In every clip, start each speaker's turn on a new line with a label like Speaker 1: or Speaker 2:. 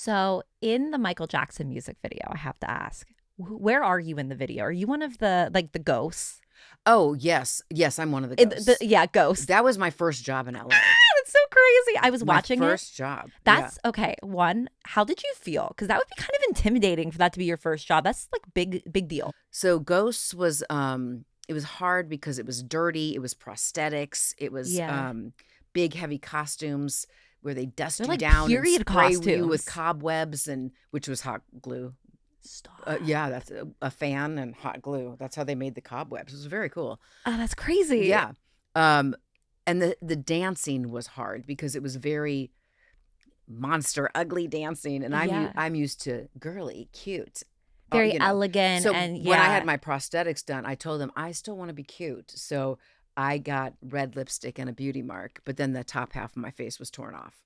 Speaker 1: So in the Michael Jackson music video, I have to ask, where are you in the video? Are you one of the ghosts?
Speaker 2: Oh, yes. Yes, I'm one of the ghosts.
Speaker 1: Ghosts.
Speaker 2: That was my first job in LA.
Speaker 1: That's so crazy. I was watching
Speaker 2: my first job.
Speaker 1: That's okay. One, how did you feel? Because that would be kind of intimidating for that to be your first job. That's like big deal.
Speaker 2: So Ghosts was it was hard because it was dirty. It was prosthetics. It was big, heavy costumes where they dust you down
Speaker 1: period
Speaker 2: and spray
Speaker 1: costumes.
Speaker 2: you with cobwebs, and which was hot glue.
Speaker 1: Stop.
Speaker 2: Yeah, that's a fan and hot glue. That's how they made the cobwebs. It was very cool.
Speaker 1: Oh, that's crazy.
Speaker 2: Yeah. And the dancing was hard because it was very monster, ugly dancing. And I'm used to girly, cute.
Speaker 1: Very elegant.
Speaker 2: So
Speaker 1: and
Speaker 2: when I had my prosthetics done, I told them I still want to be cute. So I got red lipstick and a beauty mark, but then the top half of my face was torn off.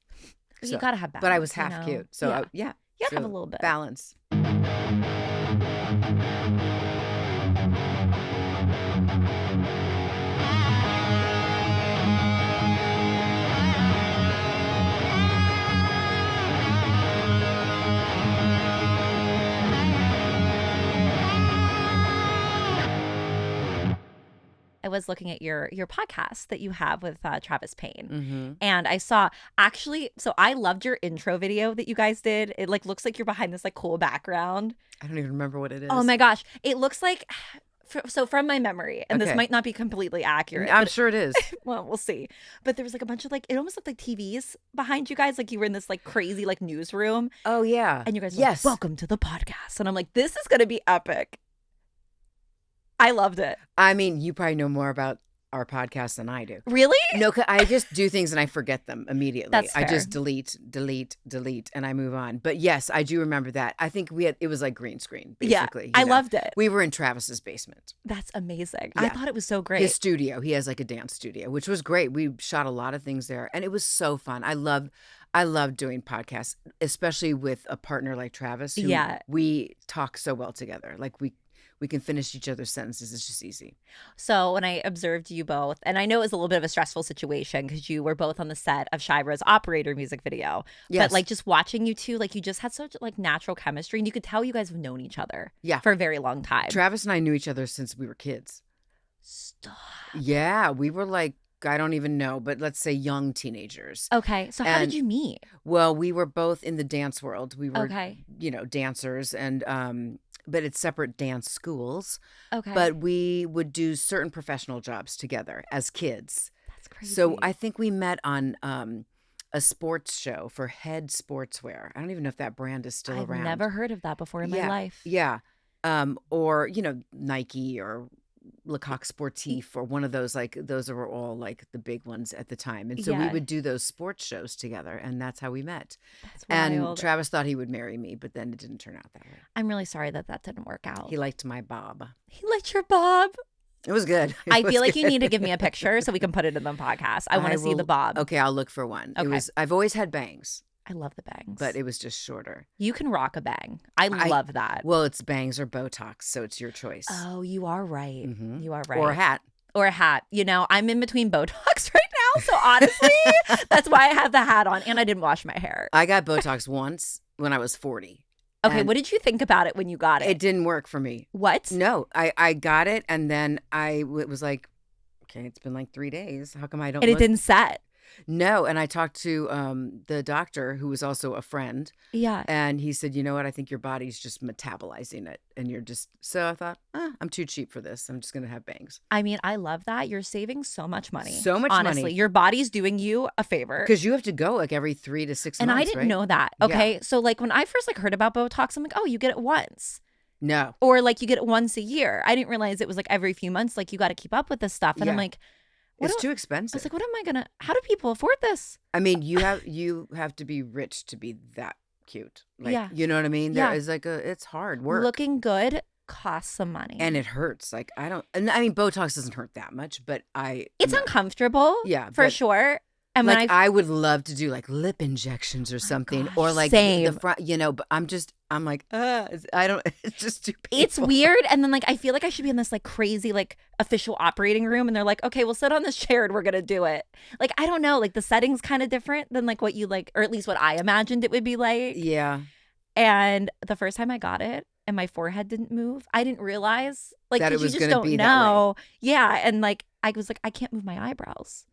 Speaker 1: So, you got to have balance.
Speaker 2: But I was half cute. So
Speaker 1: you got to have a little bit.
Speaker 2: Balance.
Speaker 1: I was looking at your podcast that you have with Travis Payne,
Speaker 2: Mm-hmm.
Speaker 1: and I saw so I loved your intro video that you guys did. It looks like you're behind this cool background.
Speaker 2: I don't even remember what it is.
Speaker 1: Oh my gosh, it looks like. So from my memory, and this
Speaker 2: Okay.
Speaker 1: might not be completely accurate.
Speaker 2: I'm sure it is.
Speaker 1: Well, we'll see. But there was a bunch of it almost looked like TVs behind you guys, like you were in this crazy newsroom.
Speaker 2: Oh yeah.
Speaker 1: And you guys were like, welcome to the podcast. And I'm like, this is gonna be epic. I loved it.
Speaker 2: I mean, you probably know more about our podcast than I do.
Speaker 1: Really?
Speaker 2: No, I just do things and I forget them immediately.
Speaker 1: That's fair.
Speaker 2: I just delete, and I move on. But yes, I do remember that. I think it was like green screen, basically.
Speaker 1: Yeah, I loved it.
Speaker 2: We were in Travis's basement.
Speaker 1: That's amazing.
Speaker 2: Yeah.
Speaker 1: I thought it was so great.
Speaker 2: His studio. He has a dance studio, which was great. We shot a lot of things there, and it was so fun. I love doing podcasts, especially with a partner like Travis. Who we talk so well together. We can finish each other's sentences. It's just easy.
Speaker 1: So when I observed you both, and I know it was a little bit of a stressful situation because you were both on the set of Shira's Operator music video.
Speaker 2: Yes.
Speaker 1: But just watching you two, you just had such natural chemistry, and you could tell you guys have known each other for a very long time.
Speaker 2: Travis and I knew each other since we were kids.
Speaker 1: Stop.
Speaker 2: Yeah, we were I don't even know, but let's say young teenagers.
Speaker 1: Okay. So how did you meet?
Speaker 2: Well, we were both in the dance world. We were,
Speaker 1: okay.
Speaker 2: Dancers, and but it's separate dance schools.
Speaker 1: Okay.
Speaker 2: But we would do certain professional jobs together as kids.
Speaker 1: That's crazy.
Speaker 2: So I think we met on a sports show for Head Sportswear. I don't even know if that brand is still around.
Speaker 1: I've never heard of that before in my life.
Speaker 2: Yeah. Or, Nike or Lecoq Sportif or one of those, those were all the big ones at the time. And so we would do those sports shows together, and that's how we met.
Speaker 1: That's wild.
Speaker 2: And Travis thought he would marry me, but then it didn't turn out that way.
Speaker 1: I'm really sorry that didn't work out.
Speaker 2: He liked my bob.
Speaker 1: He liked your bob.
Speaker 2: It was good.
Speaker 1: I feel like you need to give me a picture so we can put it in the podcast. I want to see the bob.
Speaker 2: Okay, I'll look for one.
Speaker 1: Okay.
Speaker 2: I've always had bangs.
Speaker 1: I love the bangs.
Speaker 2: But it was just shorter.
Speaker 1: You can rock a bang. I love that.
Speaker 2: Well, it's bangs or Botox, so it's your choice.
Speaker 1: Oh, you are right.
Speaker 2: Mm-hmm.
Speaker 1: You are right.
Speaker 2: Or a hat.
Speaker 1: Or a hat. I'm in between Botox right now, so honestly, that's why I have the hat on, and I didn't wash my hair.
Speaker 2: I got Botox once when I was 40.
Speaker 1: Okay, what did you think about it when you got it?
Speaker 2: It didn't work for me.
Speaker 1: What?
Speaker 2: No, I got it, and then it was like, okay, it's been 3 days. How come I don't
Speaker 1: And it didn't set?
Speaker 2: No, and I talked to the doctor, who was also a friend.
Speaker 1: Yeah.
Speaker 2: And he said, you know what? I think your body's just metabolizing it. And you're just, so I thought, I'm too cheap for this. I'm just going to have bangs.
Speaker 1: I mean, I love that. You're saving so much money.
Speaker 2: So much money.
Speaker 1: Honestly, your body's doing you a favor.
Speaker 2: Because you have to go every 3 to 6 months,
Speaker 1: And I didn't know that. Okay.
Speaker 2: Yeah.
Speaker 1: So when I first heard about Botox, I'm like, oh, you get it once.
Speaker 2: No.
Speaker 1: Or you get it once a year. I didn't realize it was every few months. You got to keep up with this stuff. And I'm like,
Speaker 2: it's too expensive.
Speaker 1: I was like, how do people afford this?
Speaker 2: I mean, you have to be rich to be that cute. You know what I mean? There is it's hard work.
Speaker 1: Looking good costs some money.
Speaker 2: And it hurts. Botox doesn't hurt that much, but
Speaker 1: it's uncomfortable.
Speaker 2: Yeah.
Speaker 1: For sure. And
Speaker 2: I would love to do lip injections or something, or
Speaker 1: same.
Speaker 2: the front, but I'm like, I don't, it's just too painful.
Speaker 1: It's weird. And then like, I feel like I should be in this like crazy, like official operating room. And they're like, okay, we'll sit on this chair and we're going to do it. Like, I don't know, like the setting's kind of different than like what you like, or at least what I imagined it would be like.
Speaker 2: Yeah.
Speaker 1: And the first time I got it and my forehead didn't move, I didn't realize like,
Speaker 2: that it was
Speaker 1: you just don't
Speaker 2: be
Speaker 1: know. Yeah. And like, I was like, I can't move my eyebrows.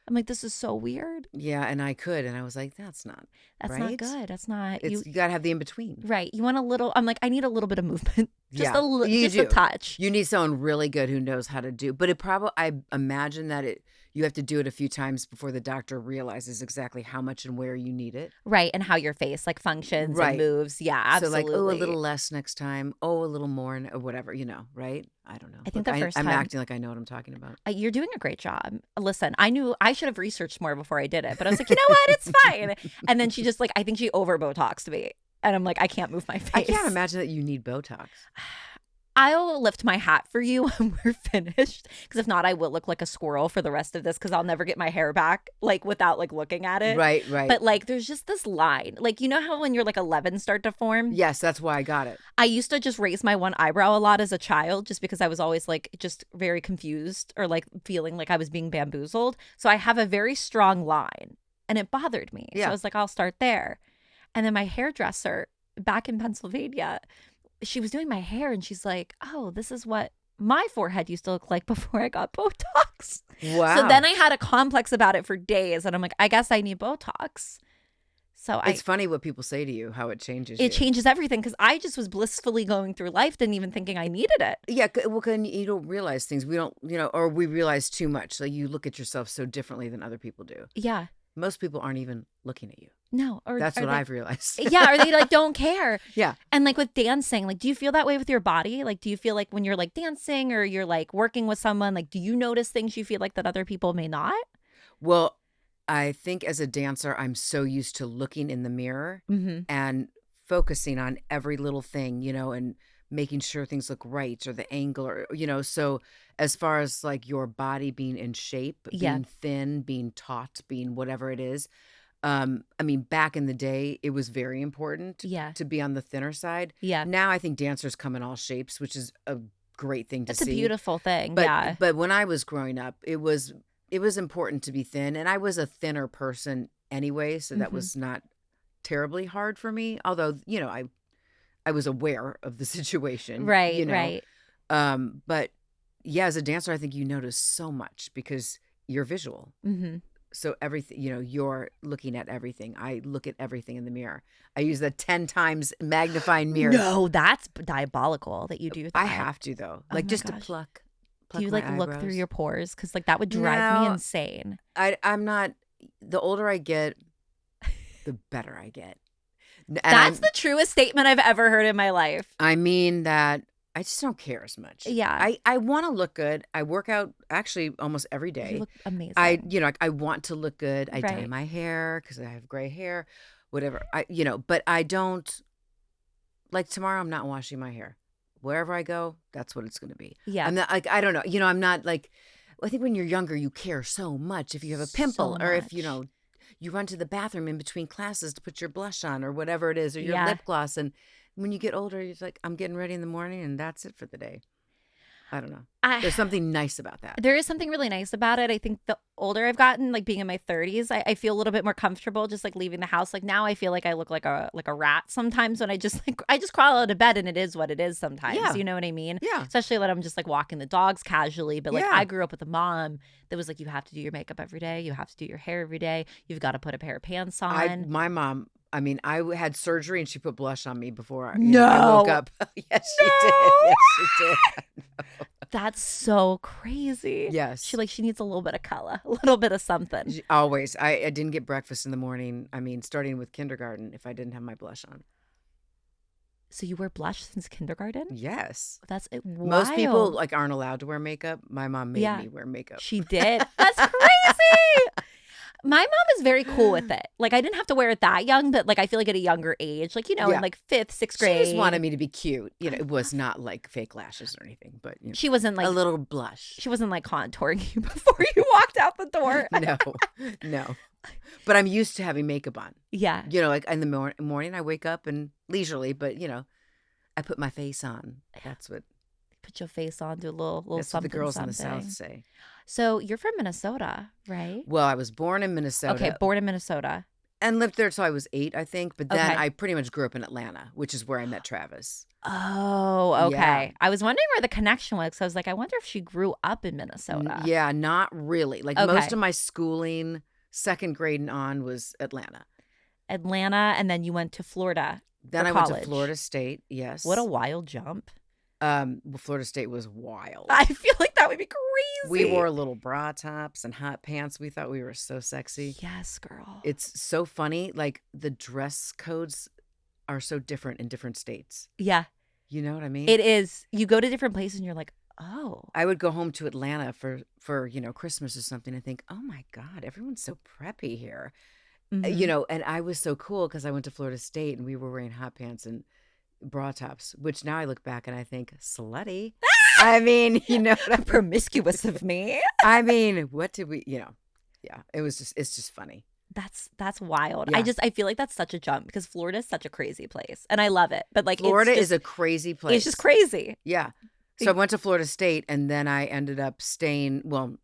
Speaker 1: I'm like, this is so weird.
Speaker 2: Yeah, and I could. And I was like, that's not right.
Speaker 1: Good. That's not.
Speaker 2: You got to have the in-between.
Speaker 1: Right. You want a little, I'm like, I need a little bit of movement. Just
Speaker 2: just
Speaker 1: a touch.
Speaker 2: You need someone really good who knows how to do. But it probably, I imagine that you have to do it a few times before the doctor realizes exactly how much and where you need it.
Speaker 1: Right. And how your face like functions and moves. Yeah, absolutely.
Speaker 2: So like, a little less next time. A little more or whatever, right? I don't know.
Speaker 1: I think the first time.
Speaker 2: I'm acting like I know what I'm talking about.
Speaker 1: You're doing a great job. Listen, I knew I should have researched more before I did it. But I was like, you know what? It's fine. And then she just like, I think she over Botoxed me. And I'm like, I can't move my face.
Speaker 2: I can't imagine that you need Botox.
Speaker 1: I'll lift my hat for you when we're finished. Because if not, I will look like a squirrel for the rest of this because I'll never get my hair back like without like looking at it.
Speaker 2: Right.
Speaker 1: But like there's just this line. Like, you know how when you're like 11 start to form?
Speaker 2: Yes, that's why I got it.
Speaker 1: I used to just raise my one eyebrow a lot as a child just because I was always like just very confused or like feeling like I was being bamboozled. So I have a very strong line and it bothered me.
Speaker 2: Yeah.
Speaker 1: So I was like, I'll start there. And then my hairdresser back in Pennsylvania, she was doing my hair and she's like, oh, this is what my forehead used to look like before I got Botox.
Speaker 2: Wow.
Speaker 1: So then I had a complex about it for days. And I'm like, I guess I need Botox. So
Speaker 2: it's funny what people say to you, how it changes you.
Speaker 1: It changes everything because I just was blissfully going through life, didn't even thinking I needed it.
Speaker 2: Yeah, well, you don't realize things. We don't, or we realize too much. Like you look at yourself so differently than other people do.
Speaker 1: Yeah.
Speaker 2: Most people aren't even looking at you.
Speaker 1: No.
Speaker 2: That's what I've realized.
Speaker 1: Yeah. Or they like don't care.
Speaker 2: Yeah.
Speaker 1: And like with dancing, like, do you feel that way with your body? Like, do you feel like when you're like dancing or you're like working with someone, like, do you notice things you feel like that other people may not?
Speaker 2: Well, I think as a dancer, I'm so used to looking in the mirror and focusing on every little thing, and making sure things look right or the angle or, so as far as like your body being in shape, being thin, being taut, being whatever it is. I mean, back in the day, it was very important to be on the thinner side.
Speaker 1: Yeah.
Speaker 2: Now I think dancers come in all shapes, which is a great thing to see.
Speaker 1: It's a beautiful thing.
Speaker 2: But when I was growing up, it was important to be thin. And I was a thinner person anyway, so that was not terribly hard for me. Although, I was aware of the situation.
Speaker 1: Right, right.
Speaker 2: But yeah, as a dancer, I think you notice so much because you're visual. So everything, you're looking at everything. I look at everything in the mirror. I use the 10 times magnifying mirror.
Speaker 1: No, that's diabolical that you do that.
Speaker 2: I have to though. Like just to pluck
Speaker 1: do you like
Speaker 2: eyebrows.
Speaker 1: Look through your pores? Because like that would drive me insane.
Speaker 2: I'm not, the older I get, the better I get. And
Speaker 1: that's the truest statement I've ever heard in my life.
Speaker 2: I mean that I just don't care as much.
Speaker 1: Yeah.
Speaker 2: I want to look good. I work out actually almost every day.
Speaker 1: You look amazing.
Speaker 2: I want to look good. I dye my hair because I have gray hair, whatever. But I don't, like tomorrow I'm not washing my hair. Wherever I go, that's what it's going to be.
Speaker 1: Yeah.
Speaker 2: I'm not like, I don't know. I'm not like, I think when you're younger, you care so much if you have a pimple or if, you run to the bathroom in between classes to put your blush on or whatever it is, or your lip gloss. And when you get older, you're like, I'm getting ready in the morning and that's it for the day. I don't know. There's something nice about that.
Speaker 1: There is something really nice about it. I think the older I've gotten, like being in my 30s, I feel a little bit more comfortable just like leaving the house. Like now I feel like I look like a rat sometimes when I just crawl out of bed and it is what it is sometimes.
Speaker 2: Yeah.
Speaker 1: You know what I mean?
Speaker 2: Yeah.
Speaker 1: Especially when I'm just like walking the dogs casually. But like I grew up with a mom that was like, you have to do your makeup every day. You have to do your hair every day. You've got to put a pair of pants on.
Speaker 2: My mom, I mean, I had surgery and she put blush on me before I woke up. Yes, she did. Yes, she did.
Speaker 1: That's so crazy.
Speaker 2: Yes.
Speaker 1: She needs a little bit of color, a little bit of something.
Speaker 2: Always. I didn't get breakfast in the morning. I mean, starting with kindergarten, if I didn't have my blush on.
Speaker 1: So you wear blush since kindergarten?
Speaker 2: Yes.
Speaker 1: That's wild.
Speaker 2: Most people like aren't allowed to wear makeup. My mom made me wear makeup.
Speaker 1: She did. That's crazy. My mom is very cool with it. Like, I didn't have to wear it that young, but like, I feel like at a younger age, like, in like 5th, 6th grade.
Speaker 2: She just wanted me to be cute. It was not like fake lashes or anything, but
Speaker 1: she wasn't like
Speaker 2: a little blush.
Speaker 1: She wasn't like contouring you before you walked out the door.
Speaker 2: No. But I'm used to having makeup on.
Speaker 1: Yeah.
Speaker 2: You know, like in the morning I wake up and leisurely, but you know, I put my face on. That's what.
Speaker 1: Put your face on, do a little
Speaker 2: That's
Speaker 1: something,
Speaker 2: what the girls
Speaker 1: something.
Speaker 2: in the South say.
Speaker 1: So you're from Minnesota, right?
Speaker 2: Well, I was born in Minnesota.
Speaker 1: Okay, born in Minnesota.
Speaker 2: And lived there until I was 8, I think. But then
Speaker 1: Okay.
Speaker 2: I pretty much grew up in Atlanta, which is where I met Travis.
Speaker 1: Oh, okay.
Speaker 2: Yeah.
Speaker 1: I was wondering where the connection was. So I was like, I wonder if she grew up in Minnesota.
Speaker 2: Yeah, not really. Like most of my schooling, 2nd grade and on, was Atlanta.
Speaker 1: Atlanta, and then you went to Florida.
Speaker 2: Then I went to Florida State, yes.
Speaker 1: What a wild jump.
Speaker 2: Well, Florida State was wild.
Speaker 1: I feel like that would be crazy.
Speaker 2: We wore little bra tops and hot pants. We thought we were so sexy.
Speaker 1: Yes, girl.
Speaker 2: It's so funny. Like the dress codes are so different in different states.
Speaker 1: Yeah.
Speaker 2: You know what I mean?
Speaker 1: It is. You go to different places and you're like, oh.
Speaker 2: I would go home to Atlanta for you know, Christmas or something and think, oh my God, everyone's so preppy here.
Speaker 1: Mm-hmm.
Speaker 2: You know, and I was so cool because I went to Florida State and we were wearing hot pants and bra tops, which now I look back and I think, slutty. I mean, you know,
Speaker 1: promiscuous of me.
Speaker 2: I mean, what did we, you know, yeah, it's just funny.
Speaker 1: That's wild.
Speaker 2: Yeah.
Speaker 1: I feel like that's such a jump because Florida is such a crazy place and I love it. But like
Speaker 2: Florida is a crazy place.
Speaker 1: It's just crazy.
Speaker 2: Yeah. So I went to Florida State and then I ended up staying, well,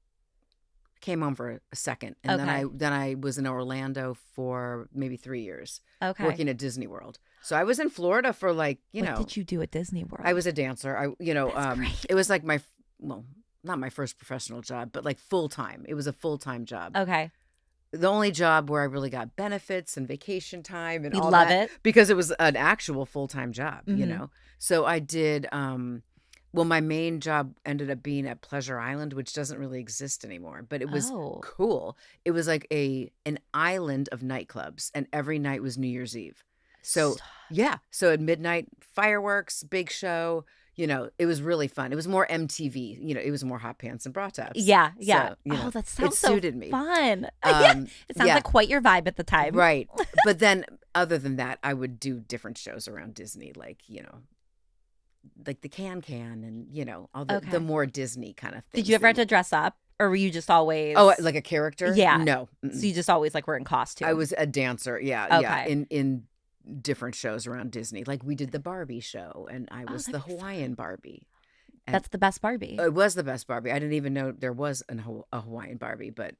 Speaker 2: came home for a second. And then I was in Orlando for maybe 3 years.
Speaker 1: Okay.
Speaker 2: Working at Disney World. So I was in Florida for like,
Speaker 1: what did you do at Disney World?
Speaker 2: I was a dancer.
Speaker 1: That's great.
Speaker 2: It was like not my first professional job, but like full time. It was a full-time job.
Speaker 1: Okay.
Speaker 2: The only job where I really got benefits and vacation time and
Speaker 1: You
Speaker 2: all
Speaker 1: love
Speaker 2: that.
Speaker 1: it.
Speaker 2: Because it was an actual full-time job, you
Speaker 1: Mhm.
Speaker 2: know. So I did well, my main job ended up being at Pleasure Island, which doesn't really exist anymore, but it was cool. It was like an island of nightclubs, and every night was New Year's Eve. So, yeah. So at midnight, fireworks, big show, you know, it was really fun. It was more MTV, you know, it was more hot pants and bra tops.
Speaker 1: Yeah.
Speaker 2: So, you know,
Speaker 1: that sounds
Speaker 2: it suited me.
Speaker 1: fun. It sounds like quite your vibe at the time.
Speaker 2: Right. But then other than that, I would do different shows around Disney, like, you know, like the Can and, you know, all the more Disney kind of things.
Speaker 1: Did you ever have to dress up? Or were you just always...
Speaker 2: Oh, like a character?
Speaker 1: Yeah.
Speaker 2: No.
Speaker 1: So you just always like were in costume?
Speaker 2: I was a dancer, yeah. Yeah, in different shows around Disney. Like we did the Barbie show and I was the Hawaiian Barbie. And
Speaker 1: that's the best Barbie.
Speaker 2: It was the best Barbie. I didn't even know there was a Hawaiian Barbie, but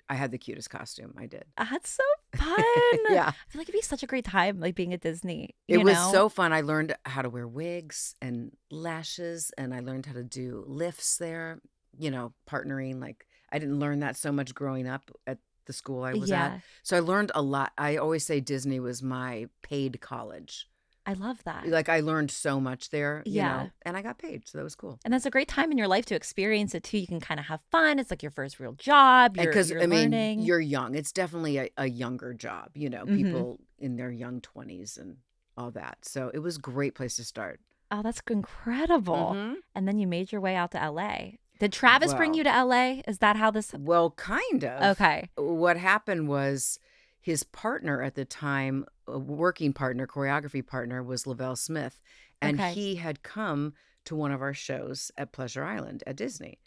Speaker 2: I had the cutest costume. I did.
Speaker 1: That's so fun.
Speaker 2: Yeah.
Speaker 1: I feel like it'd be such a great time, like being at Disney.
Speaker 2: It was so fun. I learned how to wear wigs and lashes, and I learned how to do lifts there, you know, partnering. Like I didn't learn that so much growing up at the school I was at. So I learned a lot. I always say Disney was my paid college.
Speaker 1: I love that.
Speaker 2: Like I learned so much there, you know, and I got paid. So that was cool.
Speaker 1: And that's a great time in your life to experience it too. You can kind of have fun. It's like your first real job.
Speaker 2: Because
Speaker 1: you're
Speaker 2: I mean,
Speaker 1: learning.
Speaker 2: you're young. It's definitely a younger job, you know, people in their young 20s and all that. So it was a great place to start.
Speaker 1: Oh, that's incredible. And then you made your way out to LA. Did Travis bring you to LA? Is that how this?
Speaker 2: Well, kind of.
Speaker 1: Okay.
Speaker 2: What happened was his partner at the time, a working partner, choreography partner, was Lavelle Smith. And he had come to one of our shows at Pleasure Island at Disney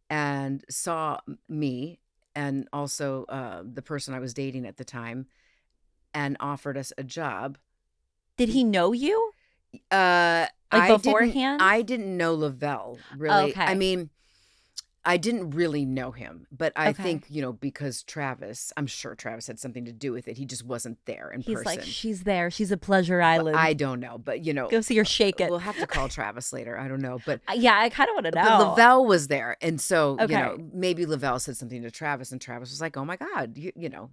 Speaker 2: and saw me and also the person I was dating at the time and offered us a job.
Speaker 1: Did he know you?
Speaker 2: Like
Speaker 1: beforehand?
Speaker 2: I didn't know Lavelle, really.
Speaker 1: Okay.
Speaker 2: I mean, I didn't really know him, but I think, you know, because Travis, I'm sure Travis had something to do with it. He just wasn't there in person.
Speaker 1: He's like, she's there. She's at Pleasure Island.
Speaker 2: I don't know, but, you know.
Speaker 1: Go see her shake it.
Speaker 2: We'll have to call Travis later. I don't know. But
Speaker 1: yeah, I kind of want to know.
Speaker 2: But Lavelle was there. And so, you know, maybe Lavelle said something to Travis and Travis was like, oh, my God, you know.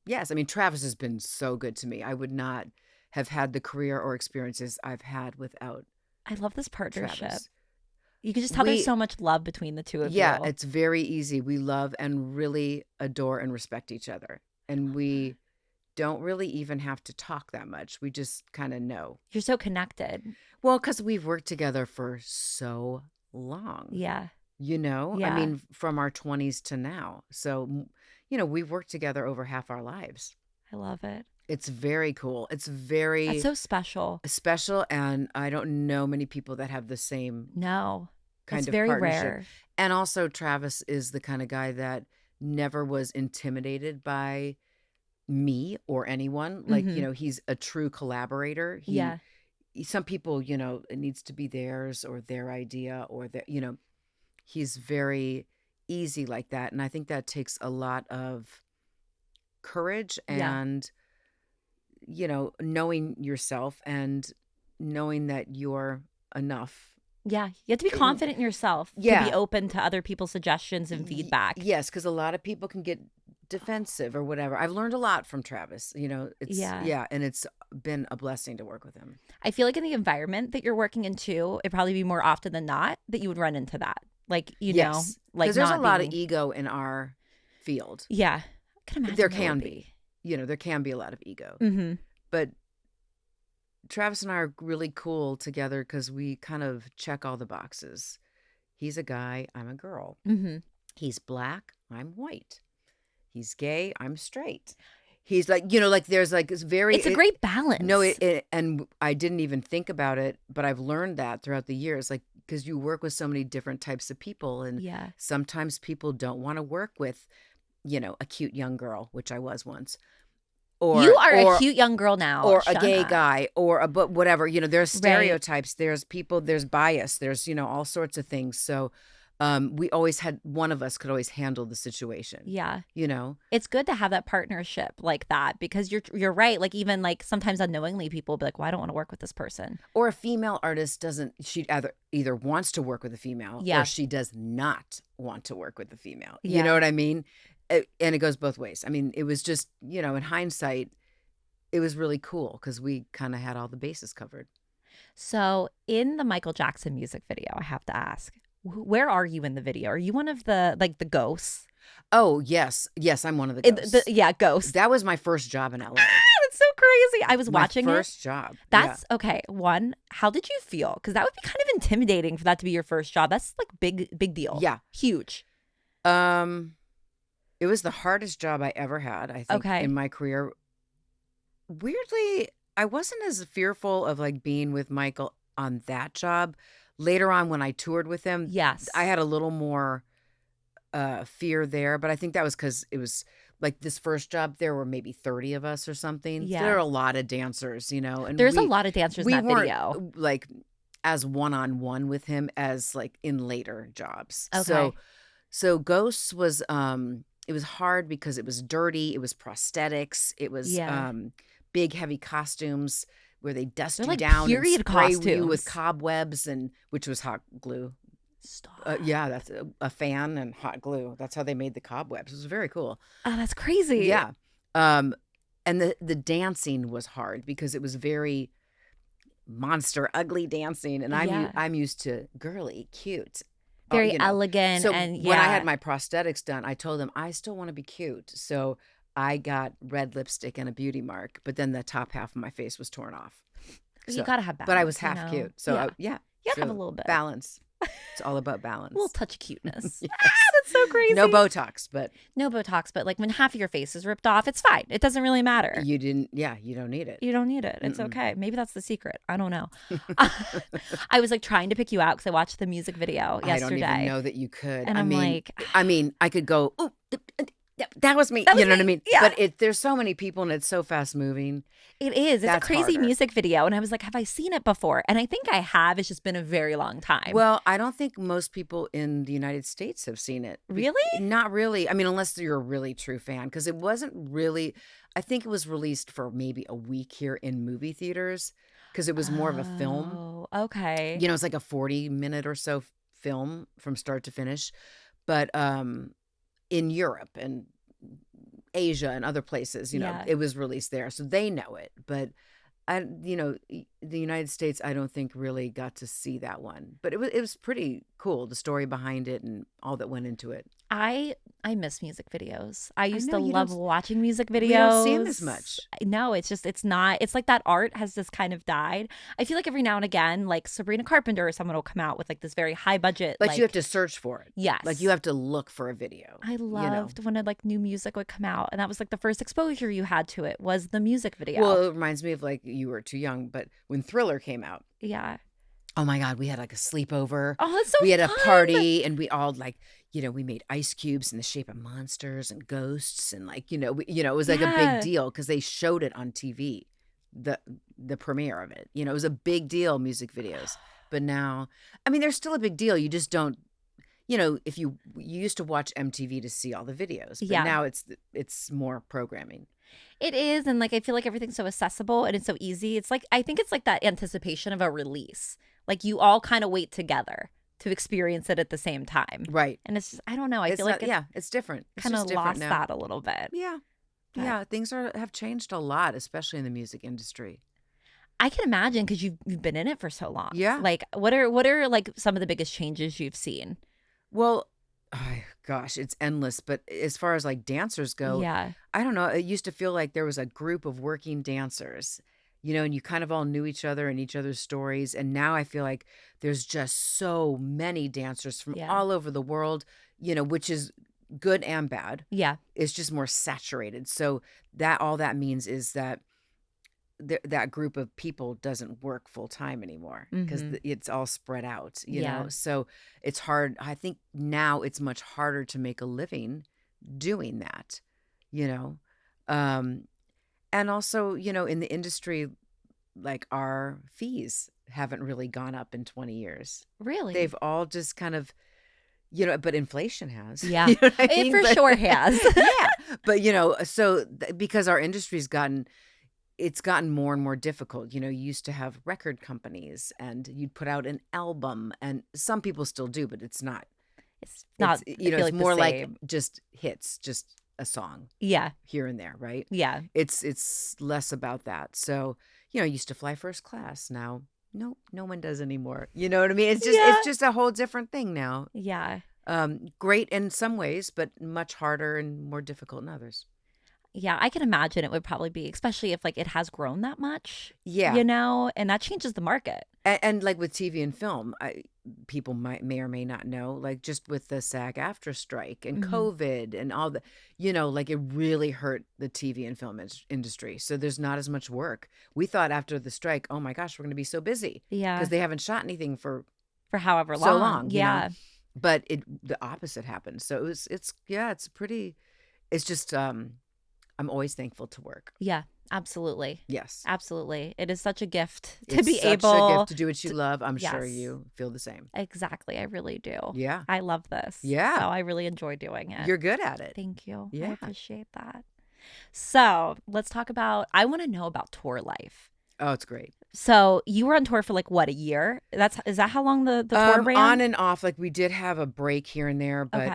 Speaker 2: Yes, I mean, Travis has been so good to me. I would not have had the career or experiences I've had without
Speaker 1: I love this partnership.
Speaker 2: Travis.
Speaker 1: You can just tell there's so much love between the two of you.
Speaker 2: Yeah, it's very easy. We love and really adore and respect each other. And we don't really even have to talk that much. We just kind of know.
Speaker 1: You're so connected.
Speaker 2: Well, because we've worked together for so long.
Speaker 1: Yeah.
Speaker 2: You know?
Speaker 1: Yeah.
Speaker 2: I mean, from our 20s to now. So, you know, we've worked together over half our lives.
Speaker 1: I love it.
Speaker 2: It's very cool. It's
Speaker 1: so special.
Speaker 2: Special, and I don't know many people that have the same
Speaker 1: kind
Speaker 2: of
Speaker 1: very
Speaker 2: partnership.
Speaker 1: Rare.
Speaker 2: And also, Travis is the kind of guy that never was intimidated by me or anyone. Like, he's a true collaborator. Some people, it needs to be theirs or their idea or he's very easy like that. And I think that takes a lot of courage and, knowing yourself and knowing that you're enough.
Speaker 1: Yeah. You have to be confident in yourself to be open to other people's suggestions and feedback.
Speaker 2: Yes, because a lot of people can get defensive or whatever. I've learned a lot from Travis. And it's been a blessing to work with him.
Speaker 1: I feel like in the environment that you're working in too, it'd probably be more often than not that you would run into that. Like,
Speaker 2: yes, because there's a lot of ego in our field.
Speaker 1: Yeah. I can imagine
Speaker 2: there can be. There can be a lot of ego.
Speaker 1: Mm-hmm.
Speaker 2: But Travis and I are really cool together because we kind of check all the boxes. He's a guy, I'm a girl.
Speaker 1: Mm-hmm.
Speaker 2: He's black, I'm white. He's gay, I'm straight. He's like, there's like this
Speaker 1: it's a great balance.
Speaker 2: No, and I didn't even think about it, but I've learned that throughout the years, like, because you work with so many different types of people. And sometimes people don't want to work with, a cute young girl, which I was once. Or
Speaker 1: you are a cute young girl now.
Speaker 2: Or a gay guy but whatever, there's stereotypes, there's people, there's bias, there's, all sorts of things. So we always had, one of us could always handle the situation.
Speaker 1: Yeah. It's good to have that partnership like that because you're right. Like even like sometimes unknowingly people will be like, well, I don't want to work with this person.
Speaker 2: Or a female artist she either wants to work with a female or she does not want to work with a female.
Speaker 1: Yeah.
Speaker 2: You know what I mean? And it goes both ways. I mean, it was just, in hindsight, it was really cool because we kind of had all the bases covered.
Speaker 1: So in the Michael Jackson music video, I have to ask, where are you in the video? Are you one of the ghosts?
Speaker 2: Oh, yes. Yes, I'm one of the ghosts.
Speaker 1: Ghosts.
Speaker 2: That was my first job in LA.
Speaker 1: That's so crazy. I was watching
Speaker 2: my first job.
Speaker 1: That's okay. One, how did you feel? Because that would be kind of intimidating for that to be your first job. That's like big deal.
Speaker 2: Yeah.
Speaker 1: Huge.
Speaker 2: It was the hardest job I ever had, I think, in my career. Weirdly, I wasn't as fearful of like being with Michael on that job. Later on when I toured with him, I had a little more fear there. But I think that was because it was like this first job, there were maybe 30 of us or something. Yeah. There are a lot of dancers, And
Speaker 1: there's a lot of dancers in that video.
Speaker 2: Like as one-on-one with him as like in later jobs.
Speaker 1: Okay.
Speaker 2: So Ghosts was it was hard because it was dirty. It was prosthetics. It was big, heavy costumes where they dust you down and spray you with cobwebs, which was hot glue.
Speaker 1: Stop.
Speaker 2: That's a fan and hot glue. That's how they made the cobwebs. It was very cool.
Speaker 1: Oh, that's crazy.
Speaker 2: Yeah. And the dancing was hard because it was very monster, ugly dancing. And I'm used to girly, cute.
Speaker 1: Very elegant.
Speaker 2: So when I had my prosthetics done, I told them I still want to be cute. So I got red lipstick and a beauty mark, but then the top half of my face was torn off.
Speaker 1: You gotta have balance.
Speaker 2: But I was half cute. So
Speaker 1: you gotta have a little bit.
Speaker 2: Balance. It's all about balance.
Speaker 1: A little touch of cuteness.
Speaker 2: Yes.
Speaker 1: That's so crazy.
Speaker 2: No Botox, but
Speaker 1: like when half of your face is ripped off, it's fine. It doesn't really matter.
Speaker 2: You don't need it.
Speaker 1: You don't need it. It's okay. Maybe that's the secret. I don't know. I was like trying to pick you out because I watched the music video yesterday.
Speaker 2: I don't even know that you could.
Speaker 1: And
Speaker 2: I mean, I could go, oh, that was me. You know what I mean?
Speaker 1: Yeah.
Speaker 2: But there's so many people and it's so fast moving.
Speaker 1: It is. It's
Speaker 2: That's
Speaker 1: a crazy
Speaker 2: harder.
Speaker 1: music video. And I was like, have I seen it before? And I think I have. It's just been a very long time.
Speaker 2: Well, I don't think most people in the United States have seen it.
Speaker 1: Really?
Speaker 2: Not really. I mean, unless you're a really true fan, because it wasn't really, I think it was released for maybe a week here in movie theaters because it was more of a film.
Speaker 1: Oh, okay.
Speaker 2: It's like a 40-minute or so film from start to finish. But in Europe and Asia and other places, it was released there. So they know it. But the United States, I don't think really got to see that one. But it was pretty cool, the story behind it and all that went into it.
Speaker 1: I miss music videos. I used to love watching music videos.
Speaker 2: We don't see them as much.
Speaker 1: No, it's like that art has just kind of died. I feel like every now and again, like Sabrina Carpenter or someone will come out with like this very high budget.
Speaker 2: But you have to search for it.
Speaker 1: Yes.
Speaker 2: Like you have to look for a video.
Speaker 1: I loved when like new music would come out. And that was like the first exposure you had to it was the music video.
Speaker 2: Well, it reminds me of like you were too young, but when Thriller came out.
Speaker 1: Yeah.
Speaker 2: Oh my God, we had like a sleepover.
Speaker 1: Oh, that's so
Speaker 2: We had
Speaker 1: fun.
Speaker 2: a party, and we all like, we made ice cubes in the shape of monsters and ghosts, and like, it was like a big deal because they showed it on TV, the premiere of it. It was a big deal, music videos. But now, I mean, they're still a big deal. You just don't, if you used to watch MTV to see all the videos, but now it's more programming.
Speaker 1: It is, and like I feel like everything's so accessible and it's so easy. It's like I think it's like that anticipation of a release. Like you all kind of wait together to experience it at the same time.
Speaker 2: Right.
Speaker 1: And it's just, I don't know. I feel like
Speaker 2: it's different. It's
Speaker 1: kind of lost
Speaker 2: now.
Speaker 1: that a little bit.
Speaker 2: Yeah. But yeah, things have changed a lot, especially in the music industry.
Speaker 1: I can imagine because you've been in it for so long.
Speaker 2: Yeah.
Speaker 1: Like what are like some of the biggest changes you've seen?
Speaker 2: Well, oh, gosh, it's endless. But as far as like dancers go, I don't know. It used to feel like there was a group of working dancers, and you kind of all knew each other and each other's stories. And now I feel like there's just so many dancers from all over the world, which is good and bad.
Speaker 1: Yeah.
Speaker 2: It's just more saturated. So all that means is that that group of people doesn't work full time anymore because it's all spread out, you know? So it's hard. I think now it's much harder to make a living doing that, and also, in the industry, like our fees haven't really gone up in 20 years.
Speaker 1: Really?
Speaker 2: They've all just kind of, but inflation has.
Speaker 1: Yeah.
Speaker 2: It
Speaker 1: for sure has.
Speaker 2: Yeah. But, so because our industry's it's gotten more and more difficult. You used to have record companies and you'd put out an album, and some people still do, but it's not.
Speaker 1: It's not,
Speaker 2: it's more like just hits, just a song.
Speaker 1: Yeah.
Speaker 2: Here and there, right?
Speaker 1: Yeah.
Speaker 2: It's less about that. So, I used to fly first class. Now, no one does anymore. You know what I mean? It's just a whole different thing now.
Speaker 1: Yeah.
Speaker 2: Great in some ways, but much harder and more difficult in others.
Speaker 1: Yeah, I can imagine it would probably be, especially if like it has grown that much.
Speaker 2: Yeah.
Speaker 1: And that changes the market.
Speaker 2: And like with TV and film, people may or may not know, like just with the SAG-AFTRA strike and COVID and all the, like it really hurt the TV and film industry. So there's not as much work. We thought after the strike, oh my gosh, we're going to be so busy.
Speaker 1: Yeah.
Speaker 2: Because they haven't shot anything for
Speaker 1: however long.
Speaker 2: So long.
Speaker 1: Yeah.
Speaker 2: But the opposite happened. So it's just, I'm always thankful to work.
Speaker 1: Yeah, absolutely.
Speaker 2: Yes.
Speaker 1: Absolutely. It is such a gift to
Speaker 2: it's
Speaker 1: be
Speaker 2: such
Speaker 1: able
Speaker 2: a gift to do what you love. I'm sure you feel the same.
Speaker 1: Exactly. I really do.
Speaker 2: Yeah.
Speaker 1: I love this.
Speaker 2: Yeah.
Speaker 1: So I really enjoy doing it.
Speaker 2: You're good at it.
Speaker 1: Thank you.
Speaker 2: Yeah.
Speaker 1: I appreciate that. So let's talk about, I want to know about tour life.
Speaker 2: Oh, it's great.
Speaker 1: So you were on tour for like what, a year? Is that how long the tour ran?
Speaker 2: On and off. Like we did have a break here and there, but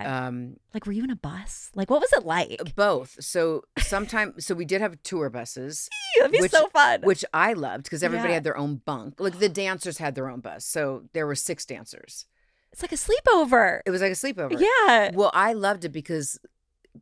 Speaker 1: like were you in a bus? Like what was it like?
Speaker 2: Both. So so we did have tour buses.
Speaker 1: That'd be so fun.
Speaker 2: Which I loved because everybody had their own bunk. Like the dancers had their own bus. So there were 6 dancers.
Speaker 1: It's like a sleepover.
Speaker 2: It was like a sleepover.
Speaker 1: Yeah.
Speaker 2: Well, I loved it because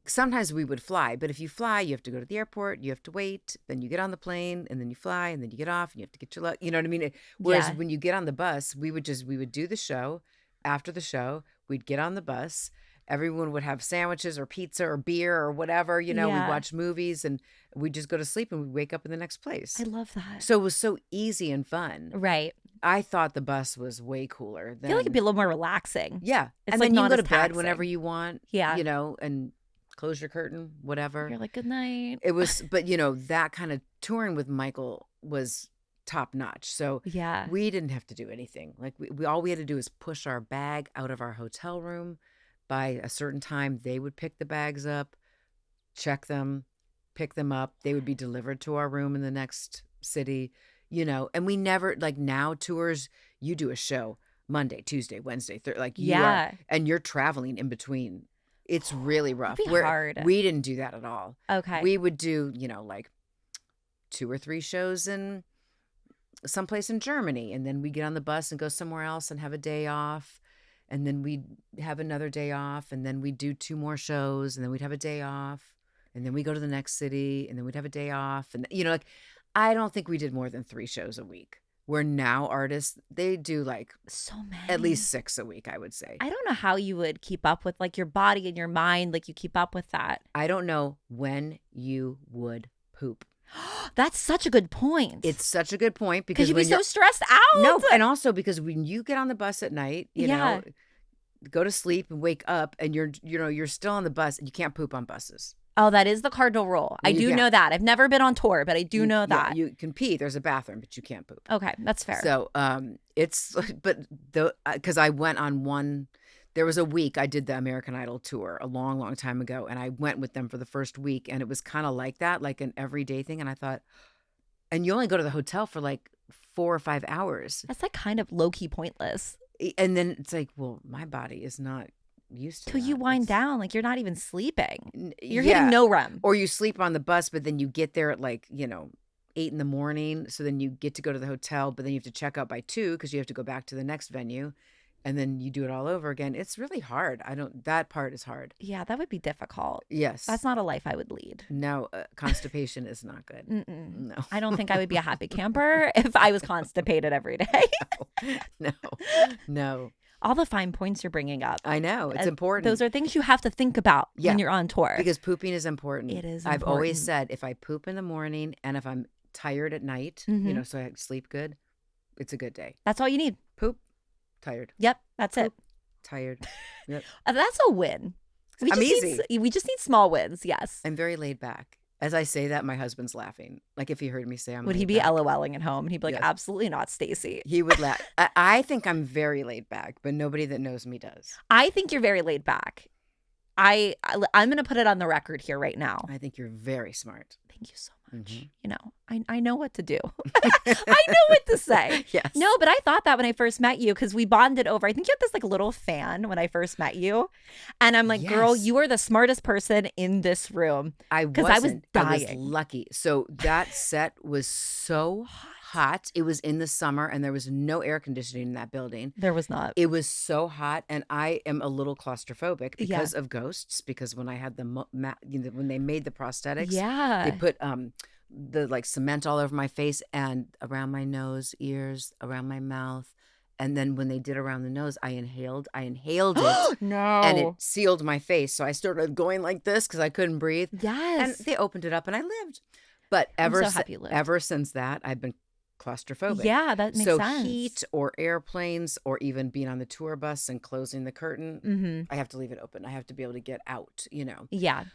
Speaker 2: sometimes we would fly, but if you fly, you have to go to the airport, you have to wait, then you get on the plane, and then you fly, and then you get off, and you have to get your luggage. You know what I mean? Whereas when you get on the bus, we would do the show. After the show, we'd get on the bus. Everyone would have sandwiches or pizza or beer or whatever, we'd watch movies, and we'd just go to sleep, and we'd wake up in the next place.
Speaker 1: I love that.
Speaker 2: So it was so easy and fun.
Speaker 1: Right.
Speaker 2: I thought the bus was way cooler.
Speaker 1: I feel like it'd be a little more relaxing.
Speaker 2: Yeah.
Speaker 1: It's
Speaker 2: and
Speaker 1: like
Speaker 2: then you can go to
Speaker 1: taxing.
Speaker 2: bed whenever you want.
Speaker 1: Yeah.
Speaker 2: And close your curtain, whatever.
Speaker 1: You're like, good night.
Speaker 2: It was, but that kind of touring with Michael was top notch. So we didn't have to do anything. Like we all we had to do is push our bag out of our hotel room. By a certain time, they would pick the bags up, check them, pick them up. They would be delivered to our room in the next city, and we never, like now tours, you do a show Monday, Tuesday, Wednesday, and you're traveling in between. It's really rough.
Speaker 1: It'd be hard.
Speaker 2: We didn't do that at all.
Speaker 1: Okay.
Speaker 2: We would do, like 2 or 3 shows in someplace in Germany. And then we'd get on the bus and go somewhere else and have a day off. And then we'd have another day off. And then we'd do 2 more shows. And then we'd have a day off. And then we go to the next city. And then we'd have a day off. And, I don't think we did more than 3 shows a week. Where now artists, they do like
Speaker 1: so many,
Speaker 2: at least 6 a week, I would say.
Speaker 1: I don't know how you would keep up with like your body and your mind, like you keep up with that.
Speaker 2: I don't know when you would poop.
Speaker 1: That's such a good point.
Speaker 2: It's such a good point because
Speaker 1: you'd be so stressed out.
Speaker 2: No, and also because when you get on the bus at night, you know, go to sleep and wake up and you're still on the bus and you can't poop on buses.
Speaker 1: Oh, that is the cardinal rule. I do know that. I've never been on tour, but I do know that.
Speaker 2: You can pee. There's a bathroom, but you can't poop.
Speaker 1: Okay, that's fair.
Speaker 2: So, because I went on one, there was a week I did the American Idol tour a long, long time ago, and I went with them for the first week, and it was kind of like that, like an everyday thing. And I thought, and you only go to the hotel for like 4 or 5 hours.
Speaker 1: That's like kind of low-key pointless.
Speaker 2: And then it's like, well, my body is not used to
Speaker 1: till
Speaker 2: that.
Speaker 1: you wind down, like you're not even sleeping. You're hitting no REM.
Speaker 2: Or you sleep on the bus, but then you get there at like 8 in the morning. So then you get to go to the hotel, but then you have to check out by 2 because you have to go back to the next venue, and then you do it all over again. It's really hard. That part is hard.
Speaker 1: Yeah, that would be difficult.
Speaker 2: Yes,
Speaker 1: that's not a life I would lead.
Speaker 2: No, constipation is not good.
Speaker 1: No, I don't think I would be a happy camper if I was constipated every day.
Speaker 2: No.
Speaker 1: All the fine points you're bringing up.
Speaker 2: I know. It's important.
Speaker 1: Those are things you have to think about when you're on tour.
Speaker 2: Because pooping is important.
Speaker 1: It is important.
Speaker 2: I've always said if I poop in the morning and if I'm tired at night, so I sleep good, it's a good day.
Speaker 1: That's all you need.
Speaker 2: Poop, tired.
Speaker 1: Yep, that's
Speaker 2: poop,
Speaker 1: it.
Speaker 2: Tired. Yep.
Speaker 1: That's a win.
Speaker 2: I'm easy.
Speaker 1: We just need small wins, yes.
Speaker 2: I'm very laid back. As I say that, my husband's laughing. Like if he heard me say I'm
Speaker 1: Would he be LOLing at home? And he'd be like, absolutely not, Stacy.
Speaker 2: He would laugh. I think I'm very laid back, but nobody that knows me does.
Speaker 1: I think you're very laid back. I'm going to put it on the record here right now.
Speaker 2: I think you're very smart.
Speaker 1: Thank you so much. I know what to do. I know what to say.
Speaker 2: Yes.
Speaker 1: No, but I thought that when I first met you because we bonded over, I think you had this like little fan when I first met you. And I'm like, girl, you are the smartest person in this room. Because I was dying.
Speaker 2: I was lucky. So that set was so hot. It was in the summer and there was no air conditioning in that building.
Speaker 1: There was not.
Speaker 2: It was so hot, and I am a little claustrophobic because of ghosts. Because when I had when they made the prosthetics, they put the like cement all over my face and around my nose, ears, around my mouth. And then when they did around the nose, I inhaled it.
Speaker 1: No.
Speaker 2: And it sealed my face. So I started going like this because I couldn't breathe.
Speaker 1: Yes.
Speaker 2: And they opened it up and I lived. But ever since that, I've been claustrophobic.
Speaker 1: Yeah, that makes sense.
Speaker 2: So heat or airplanes or even being on the tour bus and closing the curtain, I have to leave it open. I have to be able to get out,
Speaker 1: Yeah.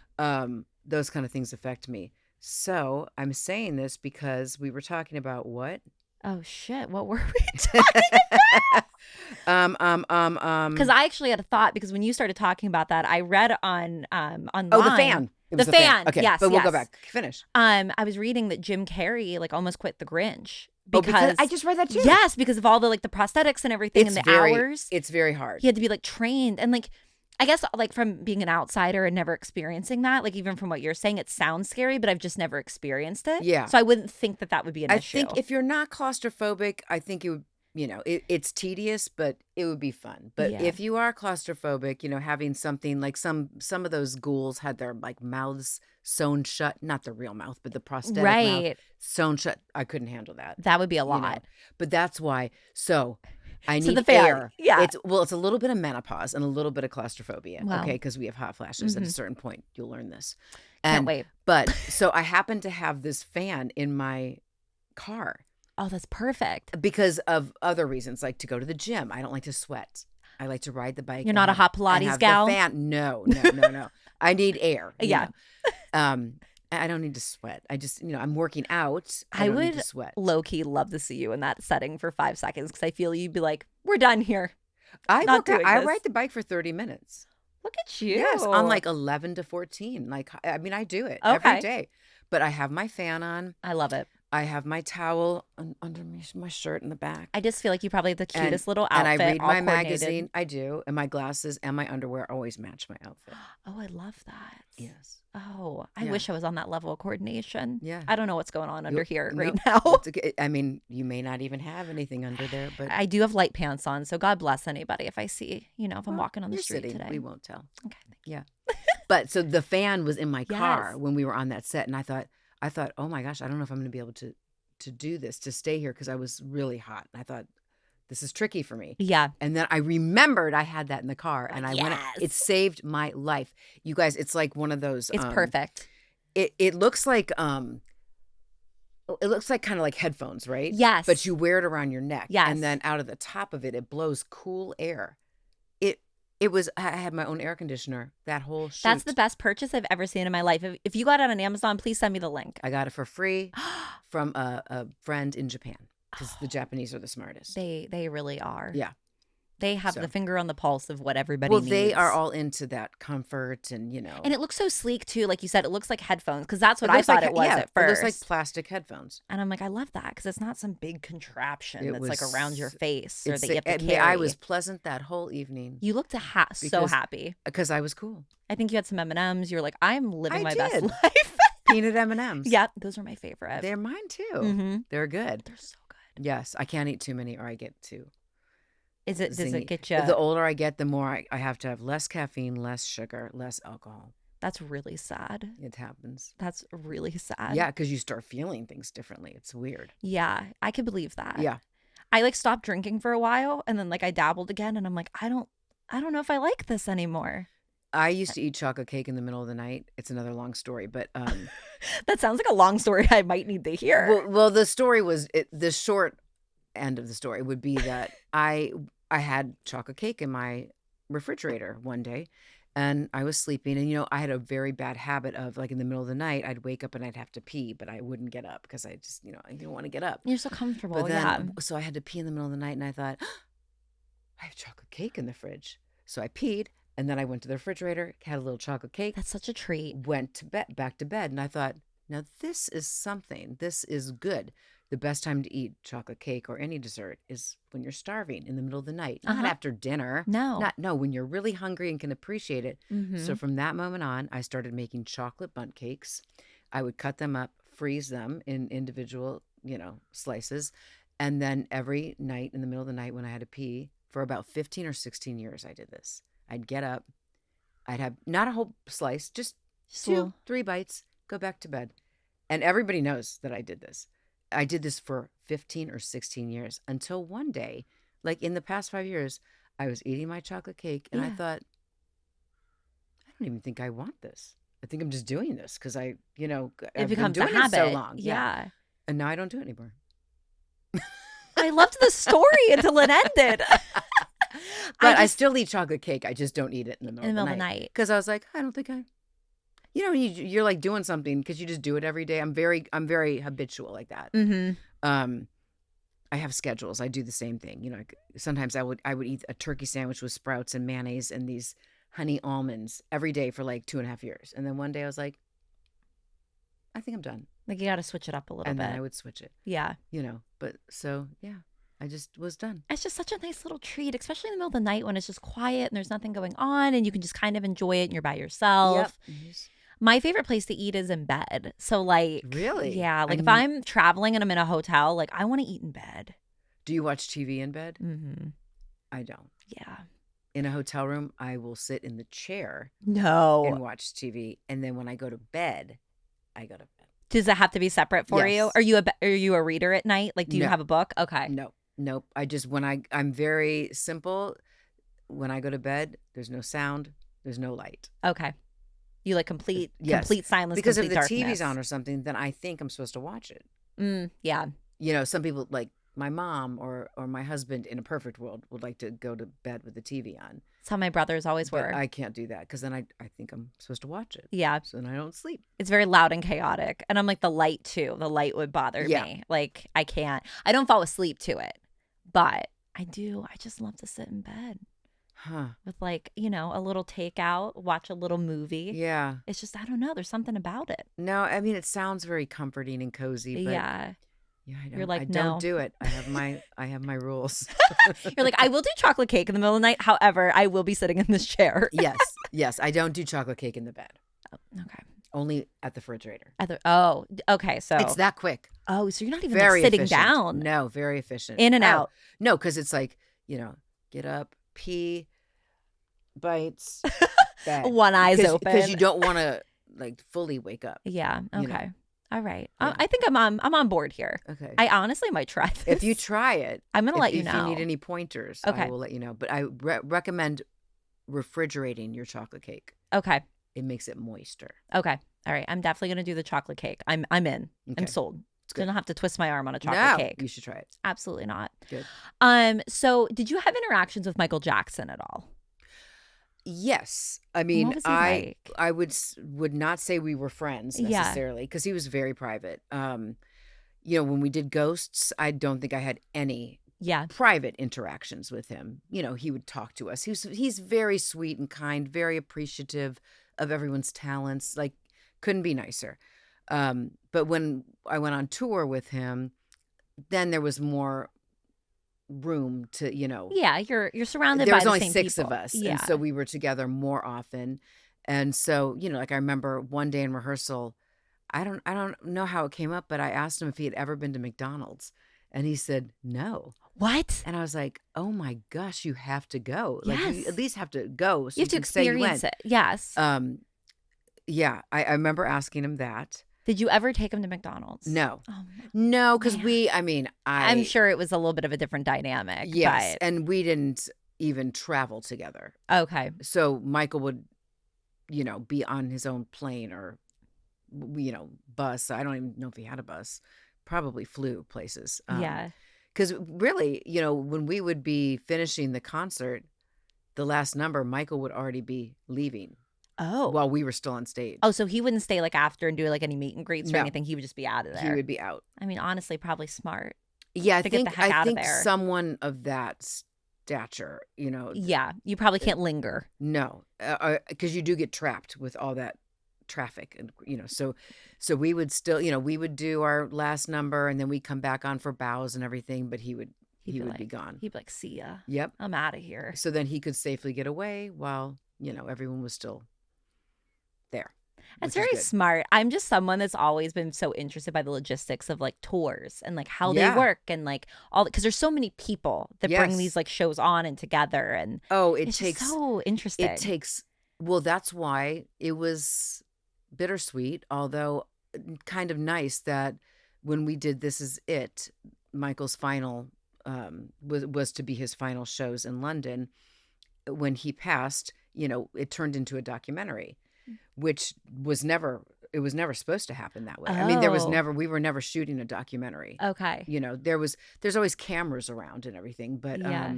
Speaker 2: Those kind of things affect me. So I'm saying this because we were talking about what?
Speaker 1: Oh shit! What were we talking about? Because I actually had a thought because when you started talking about that, I read online.
Speaker 2: Oh, the fan.
Speaker 1: The fan.
Speaker 2: Okay,
Speaker 1: yes,
Speaker 2: but we'll go back. Finish.
Speaker 1: I was reading that Jim Carrey like almost quit The Grinch
Speaker 2: because I just read that too.
Speaker 1: Yes, because of all the like the prosthetics and everything and the hours.
Speaker 2: It's very hard.
Speaker 1: He had to be like trained and like. I guess like from being an outsider and never experiencing that, like even from what you're saying, it sounds scary, but I've just never experienced it.
Speaker 2: Yeah.
Speaker 1: So I wouldn't think that would be an issue.
Speaker 2: I think if you're not claustrophobic, I think it would, it's tedious, but it would be fun. But if you are claustrophobic, having something like some of those ghouls had their like mouths sewn shut, not the real mouth, but the prosthetic mouth sewn shut. I couldn't handle that.
Speaker 1: That would be a lot.
Speaker 2: But that's why. So I need
Speaker 1: the fan.
Speaker 2: air.
Speaker 1: Yeah.
Speaker 2: It's a little bit of menopause and a little bit of claustrophobia.
Speaker 1: Wow.
Speaker 2: Okay. Because we have hot flashes at a certain point. You'll learn this.
Speaker 1: Can't wait.
Speaker 2: But so I happen to have this fan in my car.
Speaker 1: Oh, that's perfect.
Speaker 2: Because of other reasons, like to go to the gym. I don't like to sweat. I like to ride the bike.
Speaker 1: You're not a hot Pilates gal?
Speaker 2: The fan. No. I need air.
Speaker 1: Yeah.
Speaker 2: I don't need to sweat. I just, I'm working out.
Speaker 1: I
Speaker 2: don't
Speaker 1: would
Speaker 2: need to sweat.
Speaker 1: Low-key love to see you in that setting for 5 seconds because I feel you'd be like, we're done here.
Speaker 2: I ride the bike for 30 minutes.
Speaker 1: Look at you.
Speaker 2: Yes, on like 11 to 14. Like, I mean, I do it every day. But I have my fan on.
Speaker 1: I love it.
Speaker 2: I have my towel under my shirt in the back.
Speaker 1: I just feel like you probably have the cutest little outfit.
Speaker 2: And I read my magazine. I do. And my glasses and my underwear always match my outfit.
Speaker 1: Oh, I love that.
Speaker 2: Yes.
Speaker 1: Oh, I wish I was on that level of coordination.
Speaker 2: Yeah.
Speaker 1: I don't know what's going on under here right now.
Speaker 2: Okay. I mean, you may not even have anything under there, but
Speaker 1: I do have light pants on. So God bless anybody if I see, if I'm walking on the street today.
Speaker 2: We won't tell.
Speaker 1: Okay.
Speaker 2: Yeah. But so the fan was in my car when we were on that set. And I thought, oh my gosh, I don't know if I'm going to be able to do this, to stay here because I was really hot. And I thought, this is tricky for me.
Speaker 1: Yeah.
Speaker 2: And then I remembered I had that in the car and I went, it saved my life. You guys, it's like one of those.
Speaker 1: It's perfect.
Speaker 2: It looks like It looks like kind of like headphones, right?
Speaker 1: Yes.
Speaker 2: But you wear it around your neck.
Speaker 1: Yes.
Speaker 2: And then out of the top of it, it blows cool air. It was, I had my own air conditioner, that whole shoot.
Speaker 1: That's the best purchase I've ever seen in my life. If you got it on Amazon, please send me the link.
Speaker 2: I got it for free from a friend in Japan because the Japanese are the smartest.
Speaker 1: They really are.
Speaker 2: Yeah.
Speaker 1: They have the finger on the pulse of what everybody needs.
Speaker 2: Well, they are all into that comfort and,
Speaker 1: And it looks so sleek, too. Like you said, it looks like headphones because that's what I thought it was at first.
Speaker 2: It looks like plastic headphones.
Speaker 1: And I'm like, I love that because it's not some big contraption that's like around your face or that you have to carry.
Speaker 2: I was pleasant that whole evening.
Speaker 1: You looked so happy.
Speaker 2: Because I was cool.
Speaker 1: I think you had some M&Ms. You were like, I'm living my best life.
Speaker 2: Peanut M&Ms.
Speaker 1: Yeah, those are my favorite.
Speaker 2: They're mine, too.
Speaker 1: Mm-hmm.
Speaker 2: They're good.
Speaker 1: They're so good.
Speaker 2: Yes, I can't eat too many or I get too.
Speaker 1: Does it get you?
Speaker 2: The older I get, the more I have to have less caffeine, less sugar, less alcohol.
Speaker 1: That's really sad.
Speaker 2: It happens.
Speaker 1: That's really sad.
Speaker 2: Yeah, because you start feeling things differently. It's weird.
Speaker 1: Yeah, I could believe that.
Speaker 2: Yeah.
Speaker 1: I like stopped drinking for a while and then like I dabbled again and I'm like, I don't know if I like this anymore.
Speaker 2: I used to eat chocolate cake in the middle of the night. It's another long story, but
Speaker 1: that sounds like a long story I might need to hear.
Speaker 2: Well, the story was the short end of the story would be that I had chocolate cake in my refrigerator one day and I was sleeping and, I had a very bad habit of like in the middle of the night, I'd wake up and I'd have to pee, but I wouldn't get up because I just, I didn't want to get up.
Speaker 1: You're so comfortable.
Speaker 2: But then, so I had to pee in the middle of the night and I thought, I have chocolate cake in the fridge. So I peed and then I went to the refrigerator, had a little chocolate cake.
Speaker 1: That's such a treat.
Speaker 2: Went to bed, back to bed. And I thought, now this is something. This is good. The best time to eat chocolate cake or any dessert is when you're starving in the middle of the night, not after dinner.
Speaker 1: No,
Speaker 2: when you're really hungry and can appreciate it.
Speaker 1: Mm-hmm.
Speaker 2: So from that moment on, I started making chocolate bundt cakes. I would cut them up, freeze them in individual, slices. And then every night in the middle of the night when I had to pee, for about 15 or 16 years, I did this. I'd get up. I'd have not a whole slice, just 2, 3 bites, go back to bed. And everybody knows that I did this. I did this for 15 or 16 years until one day, like in the past 5 years, I was eating my chocolate cake and I thought, I don't even think I want this. I think I'm just doing this because I've been doing it so long.
Speaker 1: Yeah.
Speaker 2: And now I don't do it anymore.
Speaker 1: I loved the story until it ended.
Speaker 2: But I still eat chocolate cake. I just don't eat it in the middle of the night. Because I was like, I don't think you're like doing something because you just do it every day. I'm very habitual like that.
Speaker 1: Mm-hmm.
Speaker 2: I have schedules. I do the same thing. Sometimes I would eat a turkey sandwich with sprouts and mayonnaise and these honey almonds every day for like 2.5 years. And then one day I was like, I think I'm done.
Speaker 1: Like you got to switch it up a little bit.
Speaker 2: And then I would switch it.
Speaker 1: Yeah.
Speaker 2: But so, yeah, I just was done.
Speaker 1: It's just such a nice little treat, especially in the middle of the night when it's just quiet and there's nothing going on and you can just kind of enjoy it and you're by yourself. Yep. My favorite place to eat is in bed. So like,
Speaker 2: really?
Speaker 1: Yeah. Like if I'm traveling and I'm in a hotel, like I want to eat in bed.
Speaker 2: Do you watch TV in bed?
Speaker 1: Mm-hmm.
Speaker 2: I don't.
Speaker 1: Yeah.
Speaker 2: In a hotel room, I will sit in the chair.
Speaker 1: No.
Speaker 2: And watch TV. And then when I go to bed, I go to bed.
Speaker 1: Does it have to be separate for you? Are you a reader at night? Like, do you have a book? Okay.
Speaker 2: No. Nope. I just, I'm very simple. When I go to bed, there's no sound. There's no light.
Speaker 1: Okay. You like complete silence.
Speaker 2: Because if
Speaker 1: the
Speaker 2: TV's on or something, then I think I'm supposed to watch it.
Speaker 1: Yeah.
Speaker 2: Some people like my mom or my husband in a perfect world would like to go to bed with the TV on.
Speaker 1: That's how my brothers always were.
Speaker 2: But I can't do that because then I think I'm supposed to watch it.
Speaker 1: Yeah.
Speaker 2: So then I don't sleep.
Speaker 1: It's very loud and chaotic. And I'm like the light too. The light would bother me. Like I can't. I don't fall asleep to it. But I do. I just love to sit in bed.
Speaker 2: Huh.
Speaker 1: With like, a little takeout, watch a little movie.
Speaker 2: Yeah.
Speaker 1: It's just, I don't know. There's something about it.
Speaker 2: No, I mean, it sounds very comforting and cozy. But
Speaker 1: yeah.
Speaker 2: Yeah, I don't.
Speaker 1: You're like,
Speaker 2: I don't do it. I have my rules.
Speaker 1: You're like, I will do chocolate cake in the middle of the night. However, I will be sitting in this chair.
Speaker 2: Yes. I don't do chocolate cake in the bed.
Speaker 1: Oh, okay.
Speaker 2: Only at the refrigerator.
Speaker 1: Okay. So
Speaker 2: it's that quick.
Speaker 1: Oh, so you're not even
Speaker 2: very
Speaker 1: sitting
Speaker 2: efficient.
Speaker 1: down.
Speaker 2: No, very efficient.
Speaker 1: In and out.
Speaker 2: No, because it's like, get up, pee, bites, bed.
Speaker 1: One eye's open.
Speaker 2: Because you don't want to like fully wake up.
Speaker 1: Yeah. Okay. All right. Yeah. I think I'm on board here.
Speaker 2: Okay.
Speaker 1: I honestly might try this.
Speaker 2: If you try it,
Speaker 1: I'm going to let you know.
Speaker 2: If you need any pointers,
Speaker 1: okay.
Speaker 2: I will let you know. But I recommend refrigerating your chocolate cake.
Speaker 1: Okay.
Speaker 2: It makes it moister.
Speaker 1: Okay. All right. I'm definitely going to do the chocolate cake. I'm in. Okay. I'm sold. So I don't have to twist my arm on a chocolate
Speaker 2: No,
Speaker 1: cake.
Speaker 2: you should try it.
Speaker 1: Absolutely not.
Speaker 2: Good.
Speaker 1: So did you have interactions with Michael Jackson at all?
Speaker 2: Yes. I mean,
Speaker 1: What was he like?
Speaker 2: I would not say we were friends
Speaker 1: Yeah.
Speaker 2: necessarily because he was very private. You know, when we did Ghosts, I don't think I had any
Speaker 1: Yeah.
Speaker 2: private interactions with him. You know, he would talk to us. He's very sweet and kind, very appreciative of everyone's talents. Like, couldn't be nicer. But when I went on tour with him, then there was more room to, you know.
Speaker 1: Yeah, you're surrounded
Speaker 2: There
Speaker 1: by
Speaker 2: was
Speaker 1: the
Speaker 2: only
Speaker 1: same
Speaker 2: 6
Speaker 1: people.
Speaker 2: of us.
Speaker 1: Yeah.
Speaker 2: And so we were together more often. And so, you know, like I remember one day in rehearsal, I don't know how it came up, but I asked him if he had ever been to McDonald's. And he said, no.
Speaker 1: What?
Speaker 2: And I was like, oh my gosh, you have to go. Like, you
Speaker 1: Yes.
Speaker 2: at least have to go. So
Speaker 1: You have to
Speaker 2: can say you
Speaker 1: experience
Speaker 2: went.
Speaker 1: it. Yes.
Speaker 2: Yeah, I remember asking him that.
Speaker 1: Did you ever take him to McDonald's?
Speaker 2: No.
Speaker 1: Oh,
Speaker 2: No, because
Speaker 1: man. I'm sure it was a little bit of a different dynamic.
Speaker 2: Yes,
Speaker 1: But
Speaker 2: and we didn't even travel together.
Speaker 1: okay.
Speaker 2: So Michael would, you know, be on his own plane or, you know, bus. I don't even know if he had a bus. Probably flew places.
Speaker 1: Yeah.
Speaker 2: Because really, you know, when we would be finishing the concert, the last number, Michael would already be leaving
Speaker 1: Oh.
Speaker 2: while we were still on stage.
Speaker 1: Oh, so he wouldn't stay like after and do like any meet and greets or
Speaker 2: No.
Speaker 1: anything. He would just be out of
Speaker 2: He
Speaker 1: there.
Speaker 2: would be out.
Speaker 1: I mean, honestly, probably smart.
Speaker 2: Yeah,
Speaker 1: To get the heck
Speaker 2: I
Speaker 1: out of
Speaker 2: think
Speaker 1: there.
Speaker 2: someone of that stature, you know,
Speaker 1: Yeah, you probably can't linger.
Speaker 2: no, because you do get trapped with all that traffic, and you know, so we would still, you know, we would do our last number, and then we'd come back on for bows and everything, but he would be gone.
Speaker 1: He'd be like, "See ya.
Speaker 2: Yep.
Speaker 1: I'm out of here."
Speaker 2: So then he could safely get away while, you know, everyone was still there.
Speaker 1: That's
Speaker 2: which is
Speaker 1: very
Speaker 2: good.
Speaker 1: smart. I'm just someone that's always been so interested by the logistics of like tours and like how
Speaker 2: Yeah.
Speaker 1: they work and like all because there's so many people that bring
Speaker 2: Yes.
Speaker 1: these like shows on and together and
Speaker 2: Oh, it
Speaker 1: it's
Speaker 2: takes
Speaker 1: just so interesting.
Speaker 2: it takes. Well, that's why it was bittersweet, although kind of nice that when we did This Is It, Michael's final was to be his final shows in London. When he passed, you know, it turned into a documentary, which was never supposed to happen that way. I mean,
Speaker 1: Oh.
Speaker 2: we were never shooting a documentary.
Speaker 1: Okay.
Speaker 2: You know, there's always cameras around and everything, but
Speaker 1: Yeah.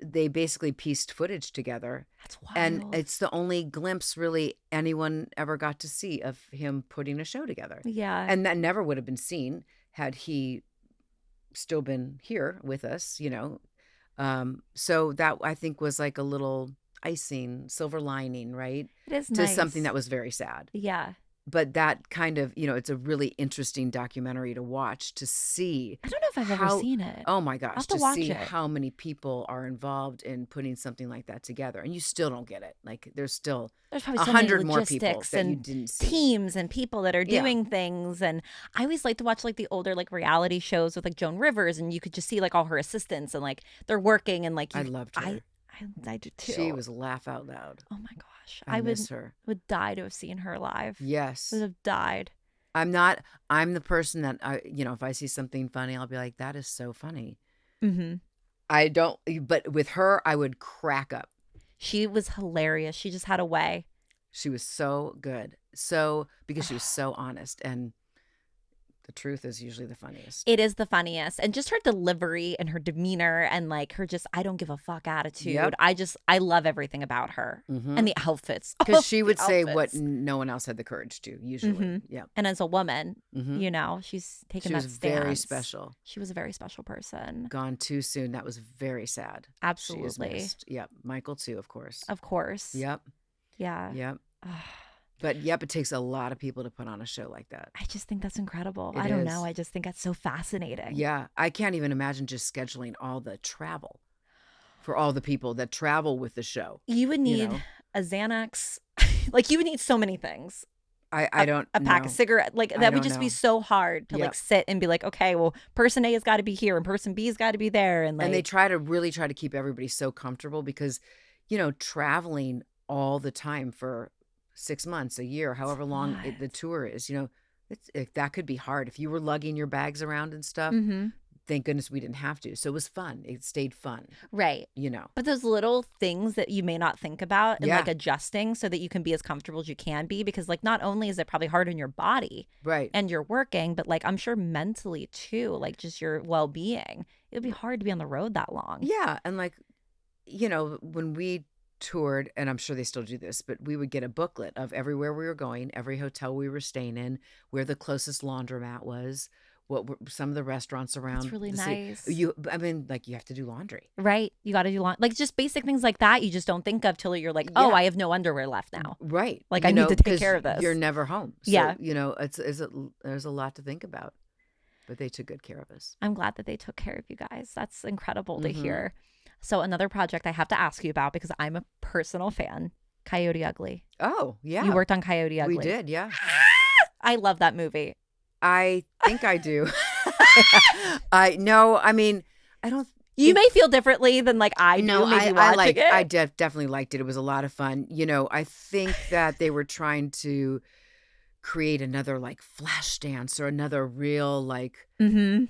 Speaker 2: they basically pieced footage together.
Speaker 1: That's wild.
Speaker 2: And it's the only glimpse really anyone ever got to see of him putting a show together.
Speaker 1: yeah.
Speaker 2: And that never would have been seen had he still been here with us, you know. So that I think was like a little icing, silver lining, right?
Speaker 1: It is
Speaker 2: To
Speaker 1: nice.
Speaker 2: something that was very sad.
Speaker 1: Yeah.
Speaker 2: But that kind of, you know, it's a really interesting documentary to watch, to see.
Speaker 1: I don't know if I've ever
Speaker 2: how-
Speaker 1: seen it.
Speaker 2: Oh my
Speaker 1: I'll
Speaker 2: gosh,
Speaker 1: have to
Speaker 2: to
Speaker 1: watch
Speaker 2: see
Speaker 1: it.
Speaker 2: how many people are involved in putting something like that together. And you still don't get it. Like there's still
Speaker 1: There's probably so many
Speaker 2: 100 more people
Speaker 1: logistics
Speaker 2: that you
Speaker 1: and
Speaker 2: didn't see.
Speaker 1: teams and people that are
Speaker 2: Yeah.
Speaker 1: doing things. And I always like to watch like the older like reality shows with like Joan Rivers, and you could just see like all her assistants and like they're working and like
Speaker 2: I loved her.
Speaker 1: I do too.
Speaker 2: She was laugh out loud.
Speaker 1: Oh my gosh,
Speaker 2: I
Speaker 1: would
Speaker 2: miss her.
Speaker 1: die to have seen her live.
Speaker 2: Yes.
Speaker 1: Would have died.
Speaker 2: I'm the person that you know, if I see something funny, I'll be like, that is so funny.
Speaker 1: Mm-hmm.
Speaker 2: I don't, but with her, I would crack up.
Speaker 1: She was hilarious. She just had a way.
Speaker 2: She was so good. Because she was so honest, and the truth is usually the funniest.
Speaker 1: It is the funniest. And just her delivery and her demeanor and like her just I don't give a fuck attitude.
Speaker 2: Yep.
Speaker 1: I love everything about her. And the outfits. Oh,
Speaker 2: Because she would
Speaker 1: the
Speaker 2: say what
Speaker 1: outfits.
Speaker 2: no one else had the courage to, usually.
Speaker 1: Mhm.
Speaker 2: Yep.
Speaker 1: And as a woman,
Speaker 2: Mhm.
Speaker 1: you know, she's taken
Speaker 2: She
Speaker 1: that
Speaker 2: was
Speaker 1: stance.
Speaker 2: very special.
Speaker 1: She was a very special person.
Speaker 2: Gone too soon. That was very sad. She is
Speaker 1: Absolutely.
Speaker 2: missed. Yep. Michael too, of course.
Speaker 1: Of course.
Speaker 2: Yep.
Speaker 1: Yeah.
Speaker 2: Yep.
Speaker 1: Ugh.
Speaker 2: But yep, it takes a lot of people to put on a show like that.
Speaker 1: I just think that's incredible.
Speaker 2: It
Speaker 1: I don't
Speaker 2: is.
Speaker 1: know. I just think that's so fascinating.
Speaker 2: Yeah. I can't even imagine just scheduling all the travel for all the people that travel with the show.
Speaker 1: You would need
Speaker 2: know?
Speaker 1: a Xanax. Like you would need so many things.
Speaker 2: I don't
Speaker 1: A pack
Speaker 2: know.
Speaker 1: of cigarette. Like
Speaker 2: I
Speaker 1: that would
Speaker 2: don't
Speaker 1: just be
Speaker 2: know.
Speaker 1: so hard to like
Speaker 2: Yep.
Speaker 1: sit and be like, okay, well, person A has got to be here and person B's got to be there. And like,
Speaker 2: And they really try to keep everybody so comfortable because, you know, traveling all the time for 6 months, a year, however long the tour is, you know, that could be hard. If you were lugging your bags around and stuff,
Speaker 1: Mhm.
Speaker 2: thank goodness we didn't have to. So it was fun. It stayed fun.
Speaker 1: Right.
Speaker 2: You know.
Speaker 1: But those little things that you may not think about and
Speaker 2: Yeah.
Speaker 1: like adjusting so that you can be as comfortable as you can be, because like not only is it probably hard on your body
Speaker 2: Right.
Speaker 1: and you're working, but like I'm sure mentally too, like just your well-being. It would be hard to be on the road that long.
Speaker 2: Yeah. And like, you know, when we toured, and I'm sure they still do this, but we would get a booklet of everywhere we were going, every hotel we were staying in, where the closest laundromat was, what were some of the restaurants around.
Speaker 1: That's really
Speaker 2: the city.
Speaker 1: nice.
Speaker 2: I mean, like you have to do laundry.
Speaker 1: Right. You got to do like just basic things like that. You just don't think of till you're like, oh,
Speaker 2: Yeah.
Speaker 1: I have no underwear left now.
Speaker 2: Right.
Speaker 1: Like
Speaker 2: You
Speaker 1: I need
Speaker 2: know,
Speaker 1: to take
Speaker 2: 'cause
Speaker 1: care of this.
Speaker 2: You're never home. So,
Speaker 1: Yeah.
Speaker 2: you know, there's a lot to think about, but they took good care of us.
Speaker 1: I'm glad that they took care of you guys. That's incredible to
Speaker 2: Mhm.
Speaker 1: hear. So another project I have to ask you about because I'm a personal fan, Coyote Ugly.
Speaker 2: Oh, yeah.
Speaker 1: You worked on Coyote Ugly.
Speaker 2: We did, yeah.
Speaker 1: I love that movie.
Speaker 2: I think I do. I mean, I don't.
Speaker 1: You may feel differently than like I do.
Speaker 2: No,
Speaker 1: maybe
Speaker 2: I
Speaker 1: watching it.
Speaker 2: I definitely liked it. It was a lot of fun. You know, I think that they were trying to create another like flash dance or another real like
Speaker 1: Mm-hmm.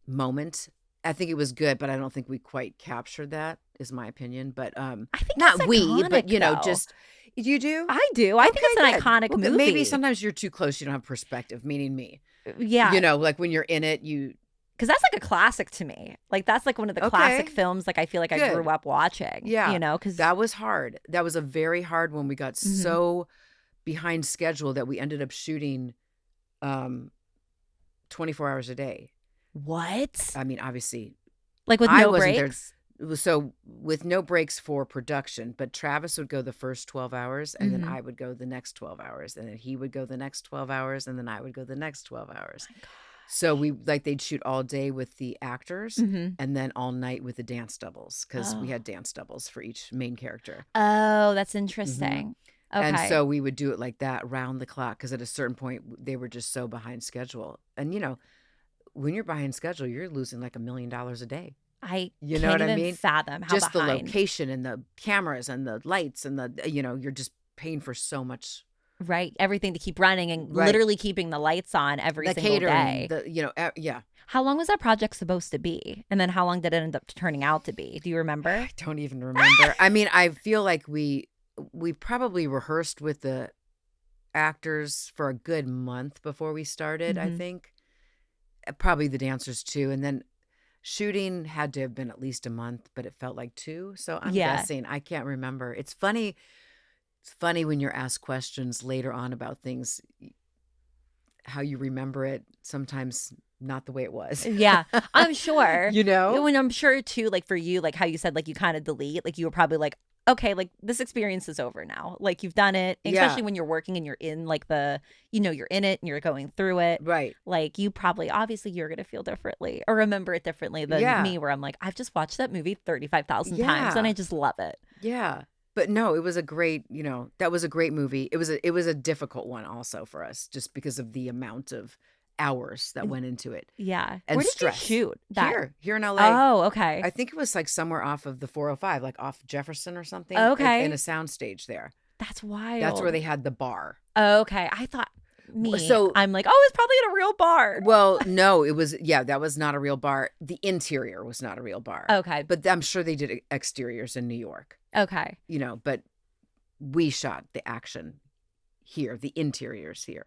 Speaker 2: moment. I think it was good, but I don't think we quite captured that, is my opinion. But
Speaker 1: I think
Speaker 2: not
Speaker 1: it's
Speaker 2: we,
Speaker 1: iconic,
Speaker 2: but you know,
Speaker 1: though.
Speaker 2: just you do.
Speaker 1: I do. I think it's an
Speaker 2: good.
Speaker 1: iconic
Speaker 2: Well,
Speaker 1: movie.
Speaker 2: Maybe sometimes you're too close. You don't have perspective, meaning me.
Speaker 1: Yeah.
Speaker 2: You know, like when you're in it, you.
Speaker 1: Because that's like a classic to me. Like that's like one of the classic films. Like I feel like I
Speaker 2: Good.
Speaker 1: grew up watching.
Speaker 2: Yeah.
Speaker 1: You know, because
Speaker 2: That was hard. That was a very hard one. We got so behind schedule that we ended up shooting 24 hours a day.
Speaker 1: what?
Speaker 2: I mean, obviously,
Speaker 1: Like with
Speaker 2: I
Speaker 1: no
Speaker 2: wasn't there.
Speaker 1: breaks?
Speaker 2: So with no breaks for production, but Travis would go the first 12 hours and then I would go the next 12 hours and then he would go the next 12 hours and then I would go the next 12 hours. So they'd shoot all day with the actors and then all night with the dance doubles because we had dance doubles for each main character.
Speaker 1: Oh, that's interesting. Okay.
Speaker 2: And so we would do it like that round the clock because at a certain point they were just so behind schedule. And you know, when you're behind schedule, you're losing like $1 million a day.
Speaker 1: You
Speaker 2: know
Speaker 1: can't
Speaker 2: what I
Speaker 1: even
Speaker 2: mean?
Speaker 1: fathom how
Speaker 2: Just
Speaker 1: behind.
Speaker 2: the location and the cameras and the lights and you're just paying for so much.
Speaker 1: Right. Everything to keep running and
Speaker 2: Right.
Speaker 1: literally keeping the lights on every
Speaker 2: The
Speaker 1: single day.
Speaker 2: catering, yeah.
Speaker 1: How long was that project supposed to be? And then how long did it end up turning out to be? Do you remember?
Speaker 2: I don't even remember. I mean, I feel like we probably rehearsed with the actors for a good month before we started, I think. Probably the dancers too. And then shooting had to have been at least a month, but it felt like 2. So I'm guessing. I can't remember. It's funny. It's funny when you're asked questions later on about things, how you remember it, sometimes not the way it was.
Speaker 1: Yeah, I'm sure.
Speaker 2: You know?
Speaker 1: When I'm sure too, like for you, like how you said, like you kind of delete, like you were probably like, okay, like this experience is over now. Like you've done it, especially when you're working and you're in like you're in it and you're going through it.
Speaker 2: Right.
Speaker 1: Like you probably, obviously you're going to feel differently or remember it differently than me, where I'm like, I've just watched that movie 35,000 times and I just love it.
Speaker 2: Yeah. But no, it was a great, that was a great movie. It was a difficult one also for us just because of the amount of hours that went into it.
Speaker 1: Yeah.
Speaker 2: And
Speaker 1: Where did
Speaker 2: stress.
Speaker 1: you shoot that?
Speaker 2: Here in LA.
Speaker 1: Oh, okay.
Speaker 2: I think it was like somewhere off of the 405, like off Jefferson or something.
Speaker 1: Okay.
Speaker 2: In a soundstage there.
Speaker 1: That's wild.
Speaker 2: That's where they had the bar.
Speaker 1: Okay. I thought
Speaker 2: So
Speaker 1: I'm like, oh, it's probably in a real bar.
Speaker 2: Well, no, it was, that was not a real bar. The interior was not a real bar.
Speaker 1: Okay.
Speaker 2: But I'm sure they did exteriors in New York.
Speaker 1: Okay.
Speaker 2: But we shot the action here, the interiors here.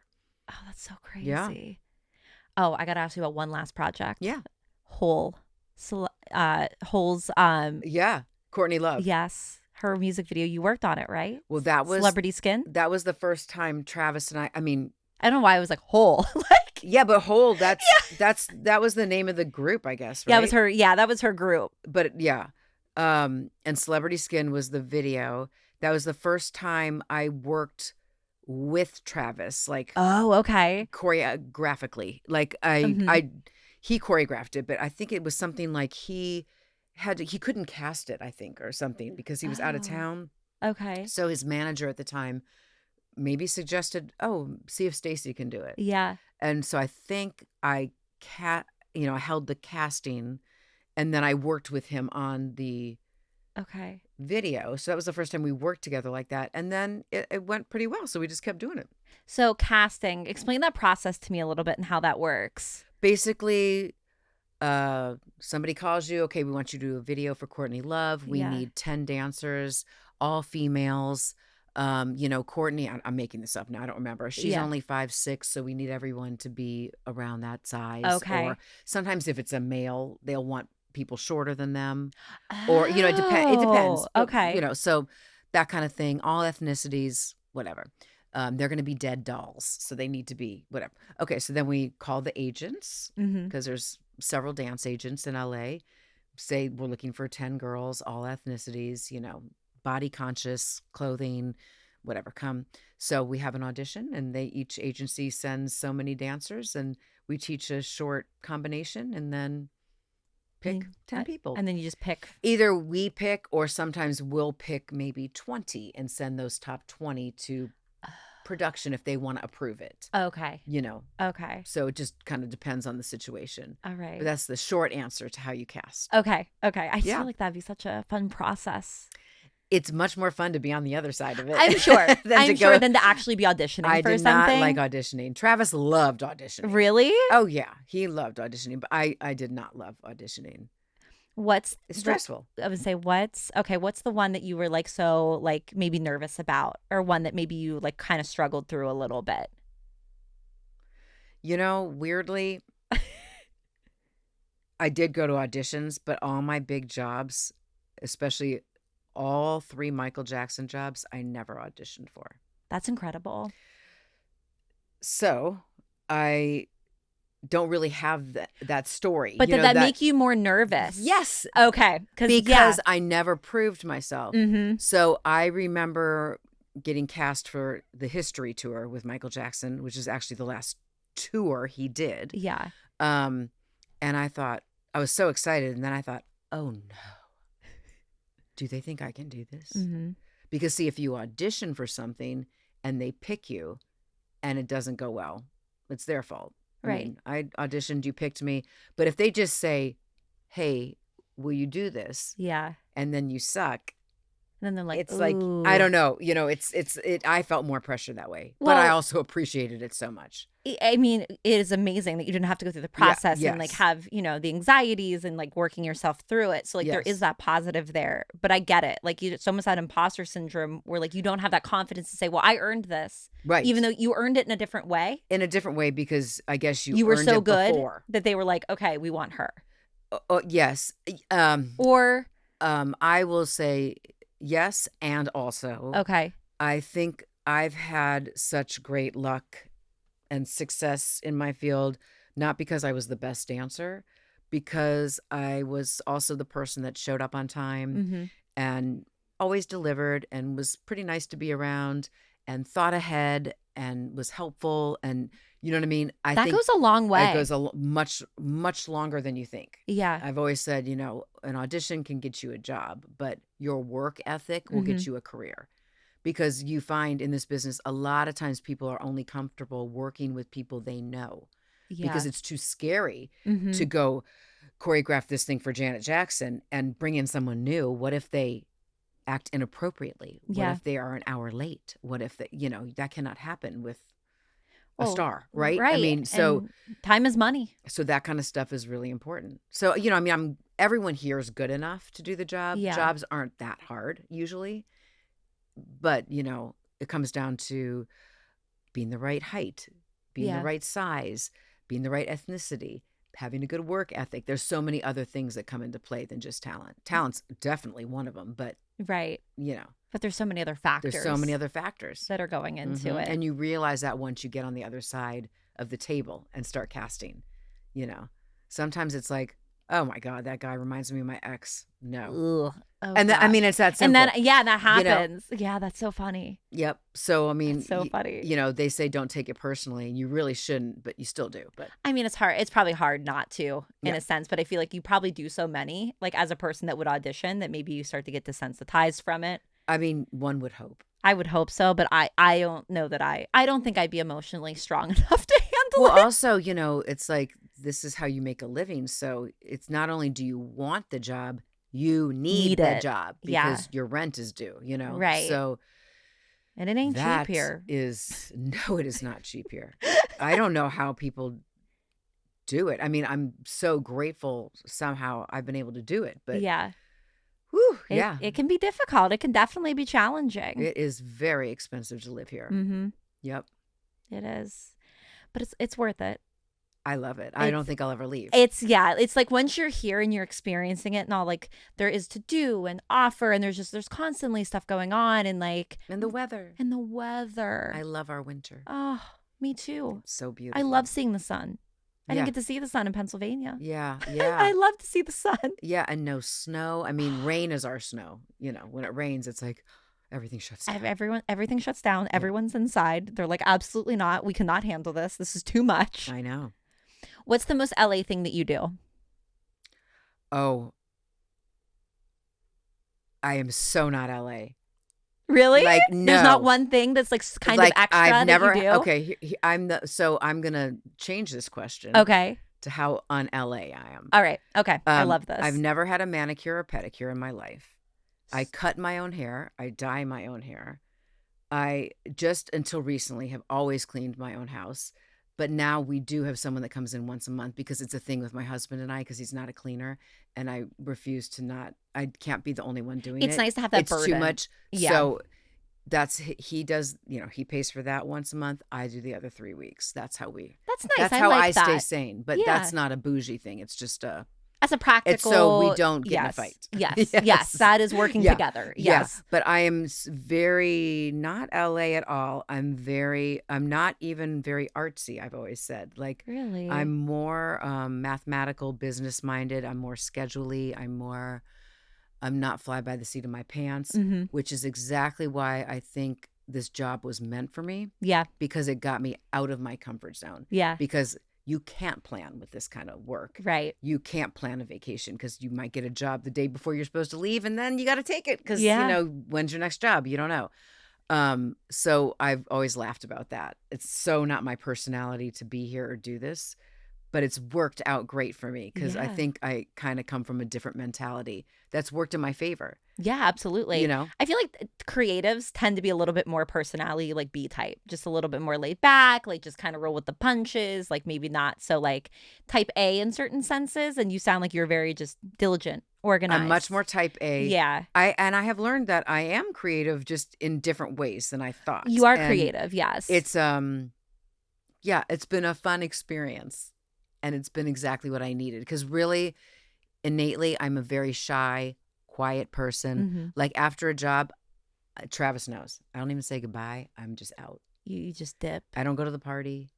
Speaker 1: Oh, that's so crazy.
Speaker 2: Yeah.
Speaker 1: Oh, I got to ask you about one last project.
Speaker 2: Yeah.
Speaker 1: Hole's
Speaker 2: Yeah, Courtney Love.
Speaker 1: yes, her music video. You worked on it, right?
Speaker 2: Well, that was
Speaker 1: Celebrity Skin.
Speaker 2: That was the first time Travis and I mean,
Speaker 1: I don't know why I was like Hole. Like
Speaker 2: yeah, but Hole, that was the name of the group, I guess, right?
Speaker 1: yeah, it was her. Yeah, that was her group.
Speaker 2: But yeah. And Celebrity Skin was the video. That was the first time I worked with Travis, like
Speaker 1: Oh, okay.
Speaker 2: choreographically. Like he choreographed it, but I think it was something like he couldn't cast it, I think, or something because he was out of town.
Speaker 1: Okay.
Speaker 2: So his manager at the time maybe suggested, see if Stacy can do it.
Speaker 1: Yeah.
Speaker 2: And so I think I held the casting and then I worked with him on the
Speaker 1: Okay.
Speaker 2: video. So that was the first time we worked together like that. And then it went pretty well. So we just kept doing it.
Speaker 1: So casting, explain that process to me a little bit and how that works.
Speaker 2: Basically, Somebody calls you, okay, we want you to do a video for Courtney Love. We need 10 dancers, all females. Courtney, I'm making this up now. I don't remember. She's only 5'6", so we need everyone to be around that size.
Speaker 1: Okay.
Speaker 2: Or sometimes if it's a male, they'll want people shorter than them. Or, it depends.
Speaker 1: Okay.
Speaker 2: So that kind of thing. All ethnicities, whatever. They're going to be dead dolls, so they need to be whatever. Okay, so then we call the agents because there's several dance agents in LA. Say we're looking for 10 girls, all ethnicities, body conscious, clothing, whatever, come. So we have an audition, and each agency sends so many dancers, and we teach a short combination, and then pick 10 people.
Speaker 1: And then you just pick.
Speaker 2: Either we pick, or sometimes we'll pick maybe 20 and send those top 20 to production if they want to approve it.
Speaker 1: Okay.
Speaker 2: Okay. So it just kind of depends on the situation.
Speaker 1: All right.
Speaker 2: But that's the short answer to how you cast.
Speaker 1: Okay. I feel like that'd be such a fun process.
Speaker 2: It's much more fun to be on the other side of it.
Speaker 1: I'm sure. Than to actually be auditioning for something.
Speaker 2: I did not like auditioning. Travis loved auditioning.
Speaker 1: Really?
Speaker 2: Oh, yeah. He loved auditioning, but I did not love auditioning. It's stressful.
Speaker 1: I would say what's the one that you were like so like maybe nervous about, or one that maybe you like kind of struggled through a little bit?
Speaker 2: Weirdly, I did go to auditions, but all my big jobs, especially all 3 Michael Jackson jobs, I never auditioned for.
Speaker 1: That's incredible.
Speaker 2: So I don't really have that story.
Speaker 1: But did that make you more nervous?
Speaker 2: Yes.
Speaker 1: Okay.
Speaker 2: Because I never proved myself.
Speaker 1: Mm-hmm.
Speaker 2: So I remember getting cast for the History Tour with Michael Jackson, which is actually the last tour he did.
Speaker 1: Yeah.
Speaker 2: And I thought, I was so excited. And then I thought, oh no. Do they think I can do this?
Speaker 1: Mm-hmm.
Speaker 2: Because see, if you audition for something and they pick you and it doesn't go well, it's their fault.
Speaker 1: Right.
Speaker 2: I auditioned, you picked me. But if they just say, hey, will you do this?
Speaker 1: Yeah.
Speaker 2: And then you suck.
Speaker 1: And then they're like,
Speaker 2: it's
Speaker 1: ooh.
Speaker 2: like, I don't know. I felt more pressure that way. But I also appreciated it so much.
Speaker 1: I mean, it is amazing that you didn't have to go through the process and like have, the anxieties and like working yourself through it. So like there is that positive there. But I get it. Like it's almost that imposter syndrome where like you don't have that confidence to say, well, I earned this.
Speaker 2: Right.
Speaker 1: Even though you earned it in a different way.
Speaker 2: In a different way, because I guess you
Speaker 1: were
Speaker 2: earned
Speaker 1: so
Speaker 2: it
Speaker 1: good
Speaker 2: before.
Speaker 1: That they were like, okay, we want her.
Speaker 2: Yes.
Speaker 1: Or
Speaker 2: I will say yes, and also
Speaker 1: okay.
Speaker 2: I think I've had such great luck and success in my field, not because I was the best dancer, because I was also the person that showed up on time and always delivered and was pretty nice to be around and thought ahead and was helpful. And you know what I mean? I think
Speaker 1: that goes a long way.
Speaker 2: It goes much, much longer than you think.
Speaker 1: Yeah.
Speaker 2: I've always said, an audition can get you a job, but your work ethic will get you a career. Because you find in this business, a lot of times people are only comfortable working with people they know. Yeah. Because it's too scary to go choreograph this thing for Janet Jackson and bring in someone new. What if they act inappropriately? What if they are an hour late? What if that cannot happen with a star, right?
Speaker 1: Right.
Speaker 2: I mean, so
Speaker 1: and time is money.
Speaker 2: So that kind of stuff is really important. So, everyone here is good enough to do the job.
Speaker 1: Yeah.
Speaker 2: Jobs aren't that hard usually. But, it comes down to being the right height, being the right size, being the right ethnicity, having a good work ethic. There's so many other things that come into play than just talent. Talent's definitely one of them, but
Speaker 1: right. But there's so many other factors.
Speaker 2: There's so many other factors
Speaker 1: that are going into it.
Speaker 2: And you realize that once you get on the other side of the table and start casting, sometimes it's like, oh my God, that guy reminds me of my ex. No.
Speaker 1: Oh,
Speaker 2: and it's that simple.
Speaker 1: And then, that happens. Yeah, that's so funny.
Speaker 2: Yep. So,
Speaker 1: that's so funny.
Speaker 2: They say don't take it personally, and you really shouldn't, but you still do. But
Speaker 1: it's hard. It's probably hard not to in a sense, but I feel like you probably do so many, like as a person that would audition, that maybe you start to get desensitized from it.
Speaker 2: One would hope.
Speaker 1: I would hope so, but I don't know that I don't think I'd be emotionally strong enough to handle it.
Speaker 2: Well, also, it's like, this is how you make a living. So it's not only do you want the job, you need the job because your rent is due,
Speaker 1: Right.
Speaker 2: So.
Speaker 1: And it ain't cheap here.
Speaker 2: No, it is not cheap here. I don't know how people do it. I mean, I'm so grateful somehow I've been able to do it. But
Speaker 1: yeah.
Speaker 2: Whew,
Speaker 1: It can be difficult. It can definitely be challenging.
Speaker 2: It is very expensive to live here.
Speaker 1: Mm-hmm.
Speaker 2: Yep.
Speaker 1: It is. But it's worth it.
Speaker 2: I love it. I don't think I'll ever leave.
Speaker 1: It's like once you're here and you're experiencing it and all, like there is to do and offer, and there's constantly stuff going on, and like
Speaker 2: and the weather.
Speaker 1: I
Speaker 2: love our winter.
Speaker 1: Oh, me too.
Speaker 2: It's so beautiful.
Speaker 1: I love seeing the sun. I didn't get to see the sun in Pennsylvania.
Speaker 2: Yeah.
Speaker 1: I love to see the sun.
Speaker 2: Yeah, and no snow. I mean, rain is our snow. You know, when it rains, it's like everything shuts down.
Speaker 1: Everything shuts down. Yeah. Everyone's inside. They're like, absolutely not. We cannot handle this. This is too much.
Speaker 2: I know.
Speaker 1: What's the most LA thing that you do?
Speaker 2: Oh, I am so not LA.
Speaker 1: Really?
Speaker 2: Like, no.
Speaker 1: There's not one thing that's like kind of extra
Speaker 2: I've never,
Speaker 1: that you do?
Speaker 2: Okay, so I'm going to change this question.
Speaker 1: Okay.
Speaker 2: To how un-LA I am.
Speaker 1: All right. Okay. I love this.
Speaker 2: I've never had a manicure or pedicure in my life. I cut my own hair. I dye my own hair. I just until recently have always cleaned my own house. But now we do have someone that comes in once a month because it's a thing with my husband and I, because he's not a cleaner, and I refuse to not. I can't be the only one doing it.
Speaker 1: It's nice to have that burden.
Speaker 2: It's too much.
Speaker 1: Yeah.
Speaker 2: So he does. You know, he pays for that once a month. I do the other 3 weeks. That's how we.
Speaker 1: That's nice.
Speaker 2: That's how
Speaker 1: like
Speaker 2: I
Speaker 1: that.
Speaker 2: stay sane. But that's not a bougie thing. It's just a.
Speaker 1: As a practical.
Speaker 2: It's so we don't get in a fight.
Speaker 1: Yes. That is working together. Yes.
Speaker 2: Yeah. But I am very not LA at all. I'm not even very artsy, I've always said. Like,
Speaker 1: really?
Speaker 2: I'm more mathematical, business minded. I'm more schedule-y. I'm not fly by the seat of my pants, which is exactly why I think this job was meant for me.
Speaker 1: Yeah.
Speaker 2: Because it got me out of my comfort zone. Yeah. Because you can't plan with this kind of work. Right. You can't plan a vacation because you might get a job the day before you're supposed to leave, and then you got to take it because, you know, when's your next job? You don't know. So I've always laughed about that. It's so not my personality to be here or do this, but it's worked out great for me because I think I kind of come from a different mentality that's worked in my favor.
Speaker 1: Yeah, absolutely.
Speaker 2: You know,
Speaker 1: I feel like creatives tend to be a little bit more personality, like B type, just a little bit more laid back, like just kind of roll with the punches, like maybe not so like type A in certain senses. And you sound like you're very just diligent, organized.
Speaker 2: I'm much more type A.
Speaker 1: Yeah.
Speaker 2: I have learned that I am creative just in different ways than I thought.
Speaker 1: You are creative, yes.
Speaker 2: It's it's been a fun experience, and it's been exactly what I needed because really, innately, I'm a very shy, quiet person. Like after a job, Travis knows. I don't even say goodbye. I'm just out.
Speaker 1: You just dip.
Speaker 2: I don't go to the party.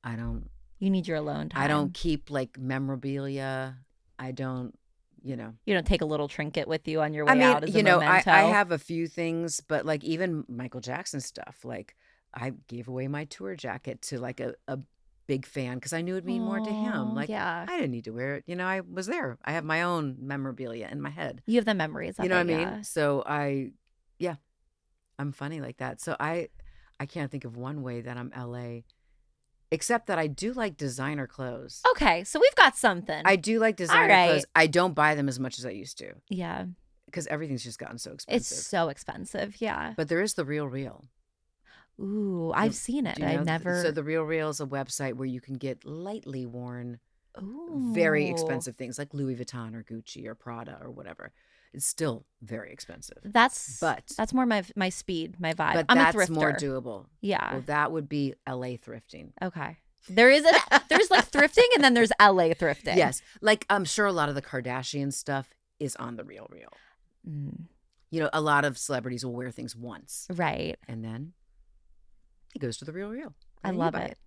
Speaker 2: I don't.
Speaker 1: You need your alone time.
Speaker 2: I don't keep like memorabilia. I don't, you know.
Speaker 1: You don't take a little trinket with you on your way out as a memento.
Speaker 2: I have a few things, but like even Michael Jackson stuff. Like I gave away my tour jacket to like a big fan because I knew it'd mean more to him. Like, I didn't need to wear it. You know, I was there. I have my own memorabilia in my head.
Speaker 1: You have the memories of it.
Speaker 2: You know what I mean? So I'm funny like that. So I can't think of one way that I'm LA, except that I do like designer clothes.
Speaker 1: Okay, so we've got something.
Speaker 2: I do like designer clothes. I don't buy them as much as I used to.
Speaker 1: Yeah.
Speaker 2: Because everything's just gotten so expensive.
Speaker 1: It's so expensive, yeah.
Speaker 2: But there is the Real Real.
Speaker 1: Ooh, I've seen it. I've never.
Speaker 2: So the Real Real is a website where you can get lightly worn, very expensive things like Louis Vuitton or Gucci or Prada or whatever. It's still very expensive.
Speaker 1: That's more my speed, my vibe.
Speaker 2: But
Speaker 1: I'm
Speaker 2: that's
Speaker 1: a thrifter.
Speaker 2: more doable.
Speaker 1: Yeah.
Speaker 2: Well, that would be LA thrifting.
Speaker 1: Okay. There's like thrifting and then there's LA thrifting.
Speaker 2: Yes. Like I'm sure a lot of the Kardashian stuff is on the Real Real. You know, a lot of celebrities will wear things once.
Speaker 1: Right.
Speaker 2: And then it goes to the Real Real.
Speaker 1: I love it.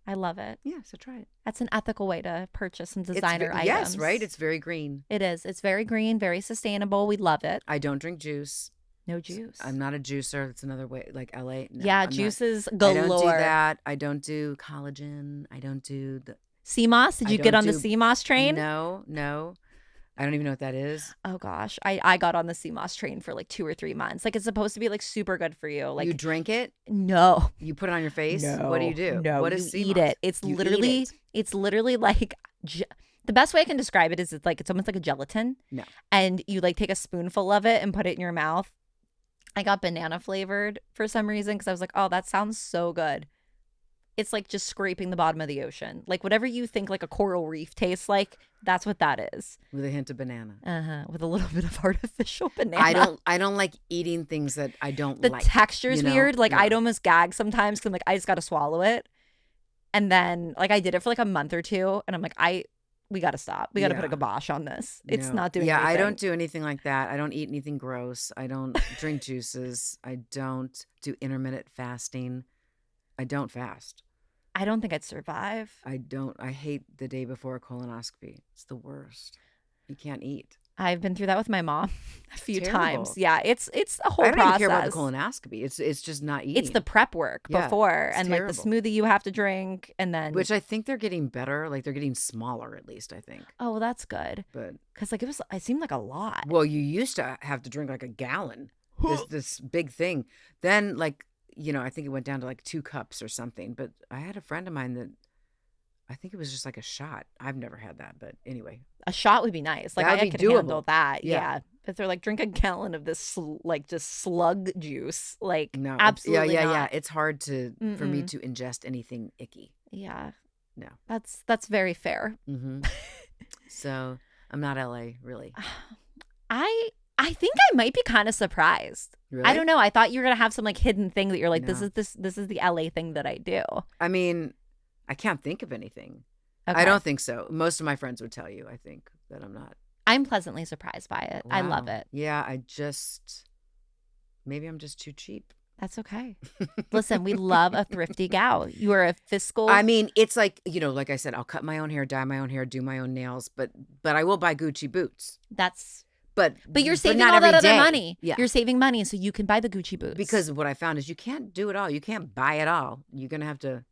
Speaker 1: I love it.
Speaker 2: Yeah, so try it.
Speaker 1: That's an ethical way to purchase some designer items.
Speaker 2: Yes, right? It's very green.
Speaker 1: It is. It's very green, very sustainable. We love it.
Speaker 2: I don't drink juice.
Speaker 1: No juice.
Speaker 2: I'm not a juicer. That's another way. Like LA. No,
Speaker 1: yeah, juices galore.
Speaker 2: I don't do that. I don't do collagen. I don't do the
Speaker 1: CMOS. Did you get on the CMOS train?
Speaker 2: No. I don't even know what that is.
Speaker 1: Oh gosh, I got on the CMOS train for like 2 or 3 months. Like it's supposed to be like super good for you. Like
Speaker 2: you drink it?
Speaker 1: No.
Speaker 2: You put it on your face?
Speaker 1: No.
Speaker 2: What do you do?
Speaker 1: No.
Speaker 2: What is CMOS?
Speaker 1: Eat it. It's literally like the best way I can describe it is it's almost like a gelatin.
Speaker 2: No.
Speaker 1: And you like take a spoonful of it and put it in your mouth. I got banana flavored for some reason because I was like, oh, that sounds so good. it's like just scraping the bottom of the ocean. Like whatever you think like a coral reef tastes like, that's what that is.
Speaker 2: With a hint of banana.
Speaker 1: With a little bit of artificial banana.
Speaker 2: I don't like eating things that I don't
Speaker 1: the
Speaker 2: like.
Speaker 1: The texture's weird. Like I'd almost gag sometimes because I'm like, I just got to swallow it. And then like I did it for like a month or two and I'm like, we got to stop. We got to put a kibosh on this. It's not doing anything.
Speaker 2: I don't do anything like that. I don't eat anything gross. I don't drink juices. I don't do intermittent fasting. I don't fast.
Speaker 1: I don't think I'd survive.
Speaker 2: I hate the day before a colonoscopy. It's the worst. You can't eat.
Speaker 1: I've been through that with my mom a few times. Yeah, it's a whole process.
Speaker 2: I don't even care about the colonoscopy. It's just not eating.
Speaker 1: It's the prep work before and terrible. Like the smoothie you have to drink and then
Speaker 2: which I think they're getting better. Like they're getting smaller at least, I think.
Speaker 1: Oh, well, that's good.
Speaker 2: But
Speaker 1: because like it seemed like a lot.
Speaker 2: Well, you used to have to drink like a gallon. this big thing. Then like, I think it went down to like 2 cups or something. But I had a friend of mine that I think it was just like a shot. I've never had that, but anyway.
Speaker 1: A shot would be nice. Like I could handle that. Yeah. But they're like, drink a gallon of this like just slug juice. Like no, absolutely not.
Speaker 2: Yeah. It's hard for me to ingest anything icky.
Speaker 1: Yeah.
Speaker 2: No.
Speaker 1: That's very fair.
Speaker 2: Mm-hmm. So I'm not LA really.
Speaker 1: I think I might be kind of surprised.
Speaker 2: Really?
Speaker 1: I don't know. I thought you were gonna have some like hidden thing that you're like, no. This is the LA thing that I do.
Speaker 2: I mean, I can't think of anything.
Speaker 1: Okay.
Speaker 2: I don't think so. Most of my friends would tell you, I think, that I'm not.
Speaker 1: I'm pleasantly surprised by it.
Speaker 2: Wow.
Speaker 1: I love it.
Speaker 2: Yeah, maybe I'm just too cheap.
Speaker 1: That's okay. Listen, we love a thrifty gal. You are a fiscal.
Speaker 2: I mean, it's like, like I said, I'll cut my own hair, dye my own hair, do my own nails, but I will buy Gucci boots. But
Speaker 1: you're saving all that other money.
Speaker 2: Yeah.
Speaker 1: You're saving money so you can buy the Gucci boots.
Speaker 2: Because what I found is you can't do it all. You can't buy it all. You're going to have to.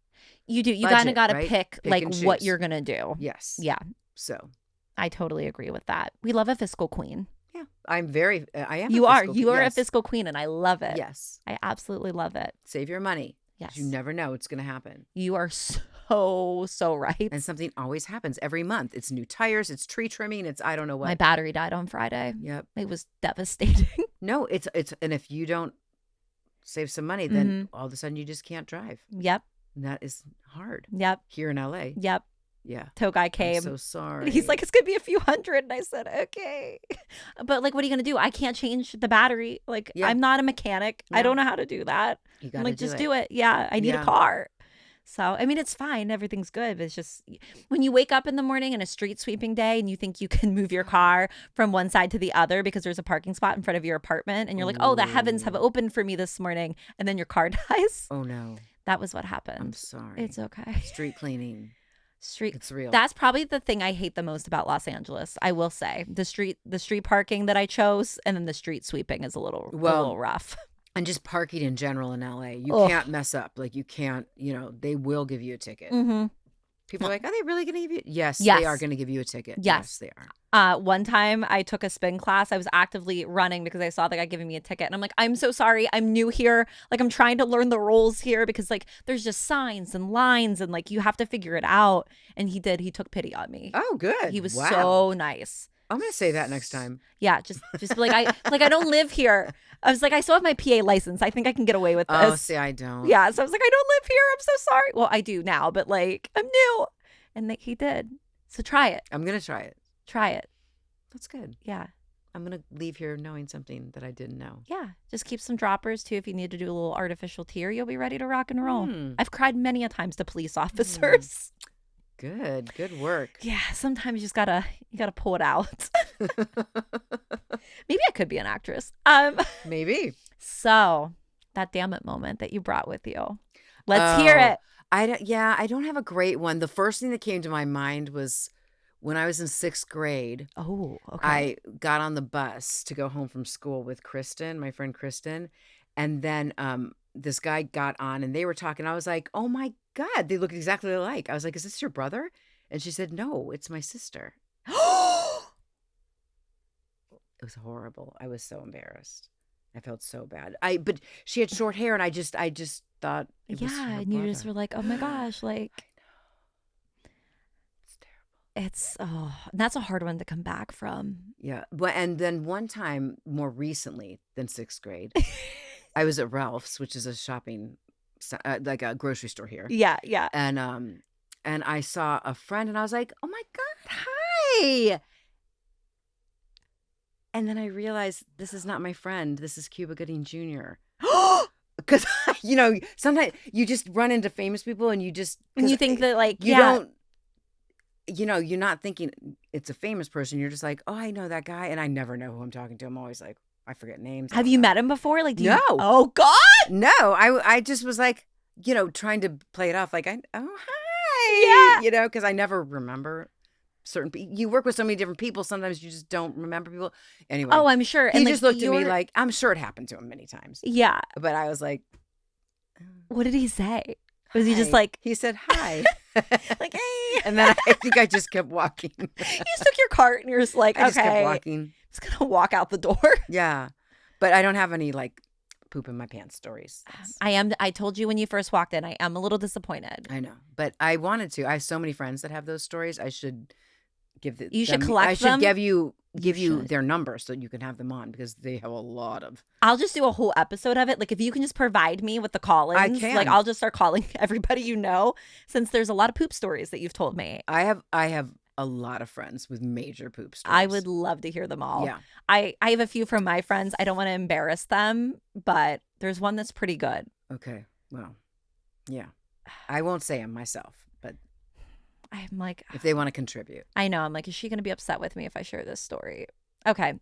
Speaker 1: You do. You kind of got to pick like what you're going to do.
Speaker 2: Yes.
Speaker 1: Yeah.
Speaker 2: So.
Speaker 1: I totally agree with that. We love a fiscal queen.
Speaker 2: Yeah. I am.
Speaker 1: You are a fiscal queen and I love it.
Speaker 2: Yes.
Speaker 1: I absolutely love it.
Speaker 2: Save your money.
Speaker 1: Yes.
Speaker 2: You never know what's going to happen.
Speaker 1: You are so right.
Speaker 2: And something always happens every month. It's new tires. It's tree trimming. It's I don't know what.
Speaker 1: My battery died on Friday.
Speaker 2: Yep.
Speaker 1: It was devastating.
Speaker 2: No, it's and if you don't save some money, then all of a sudden you just can't drive.
Speaker 1: Yep.
Speaker 2: And that is hard.
Speaker 1: Yep.
Speaker 2: Here in LA.
Speaker 1: Yep.
Speaker 2: Yeah.
Speaker 1: Tow guy came.
Speaker 2: I'm so sorry.
Speaker 1: And he's like, it's going to be a few hundred. And I said, okay. But like, what are you going to do? I can't change the battery. Like, I'm not a mechanic. Yeah. I don't know how to do that.
Speaker 2: You got
Speaker 1: to like, just do it. Yeah. I need a car. So, I mean, it's fine. Everything's good. But it's just when you wake up in the morning in a street sweeping day and you think you can move your car from one side to the other because there's a parking spot in front of your apartment. And you're like, oh, the heavens have opened for me this morning. And then your car dies.
Speaker 2: Oh, no.
Speaker 1: That was what happened.
Speaker 2: I'm sorry.
Speaker 1: It's okay.
Speaker 2: Street cleaning. It's real.
Speaker 1: That's probably the thing I hate the most about Los Angeles. I will say the street parking that I chose, and then the street sweeping is a little rough.
Speaker 2: And just parking in general in LA, you can't mess up. Like you can't, they will give you a ticket.
Speaker 1: Mm-hmm.
Speaker 2: People are like, are they really going to give you? Yes, they are going to give you a ticket. Yes, they
Speaker 1: are. One time I took a spin class. I was actively running because I saw the guy giving me a ticket. And I'm like, I'm so sorry. I'm new here. Like, I'm trying to learn the rules here because, like, there's just signs and lines and, like, you have to figure it out. And he did. He took pity on me.
Speaker 2: Oh, good.
Speaker 1: He was so nice.
Speaker 2: I'm going to say that next time.
Speaker 1: Yeah, just be like, I don't live here. I was like, I still have my PA license. I think I can get away with this.
Speaker 2: Oh, see, I don't.
Speaker 1: Yeah, so I was like, I don't live here. I'm so sorry. Well, I do now, but, like, I'm new. And he did. So try it.
Speaker 2: I'm going to try it.
Speaker 1: Try it.
Speaker 2: That's good.
Speaker 1: Yeah.
Speaker 2: I'm going to leave here knowing something that I didn't know.
Speaker 1: Yeah. Just keep some droppers, too. If you need to do a little artificial tear, you'll be ready to rock and roll. I've cried many a times to police officers.
Speaker 2: Good. Good work.
Speaker 1: Yeah. Sometimes you just got to pull it out. Maybe I could be an actress.
Speaker 2: Maybe.
Speaker 1: So that Dammit moment that you brought with you. Let's hear it.
Speaker 2: I don't have a great one. The first thing that came to my mind was when I was in 6th grade.
Speaker 1: Oh, okay.
Speaker 2: I got on the bus to go home from school with Kristen, my friend Kristen. And then this guy got on and they were talking. I was like, oh my God, they look exactly alike. I was like, is this your brother? And she said, no, it's my sister. It was horrible. I was so embarrassed. I felt so bad. But she had short hair and I just thought it was her
Speaker 1: and
Speaker 2: brother.
Speaker 1: You just were like, oh my gosh, like
Speaker 2: it's terrible.
Speaker 1: It's that's a hard one to come back from.
Speaker 2: Yeah. And then one time more recently than 6th grade, I was at Ralph's, which is a shopping like a grocery store here.
Speaker 1: Yeah.
Speaker 2: And I saw a friend and I was like, oh my God, hi. And then I realized this is not my friend. This is Cuba Gooding Jr. Because, sometimes you just run into famous people and you
Speaker 1: think that like,
Speaker 2: you don't, you're not thinking it's a famous person. You're just like, oh, I know that guy. And I never know who I'm talking to. I'm always like, I forget names.
Speaker 1: Have you met him before? Like,
Speaker 2: no.
Speaker 1: Oh God.
Speaker 2: No, I just was like, trying to play it off like, hi.
Speaker 1: Yeah.
Speaker 2: Because I never remember certain people. You work with so many different people. Sometimes you just don't remember people. Anyway.
Speaker 1: Oh, I'm sure.
Speaker 2: He just looked at me like, I'm sure it happened to him many times.
Speaker 1: Yeah.
Speaker 2: But I was like.
Speaker 1: What did he say? Was
Speaker 2: hi.
Speaker 1: he just like.
Speaker 2: He said, hi.
Speaker 1: Like, hey.
Speaker 2: And then I think I just kept walking.
Speaker 1: You just took your cart and you're just like,
Speaker 2: I just kept walking.
Speaker 1: I'm just going to walk out the door.
Speaker 2: Yeah. But I don't have any like poop in my pants stories.
Speaker 1: I told you when you first walked in, I am a little disappointed.
Speaker 2: I know, but I wanted to. I have so many friends that have those stories. I should give them.
Speaker 1: You should collect them.
Speaker 2: I should give you their number so you can have them on because they have a lot of.
Speaker 1: I'll just do a whole episode of it. Like if you can just provide me with the call-ins,
Speaker 2: I can.
Speaker 1: Like I'll just start calling everybody since there's a lot of poop stories that you've told me.
Speaker 2: I have a lot of friends with major poop stories.
Speaker 1: I would love to hear them all.
Speaker 2: Yeah.
Speaker 1: I have a few from my friends. I don't want to embarrass them, but there's one that's pretty good.
Speaker 2: Okay. Well, yeah. I won't say them myself, but
Speaker 1: I'm like,
Speaker 2: if they want to contribute.
Speaker 1: I know. I'm like, is she going to be upset with me if I share this story? Okay.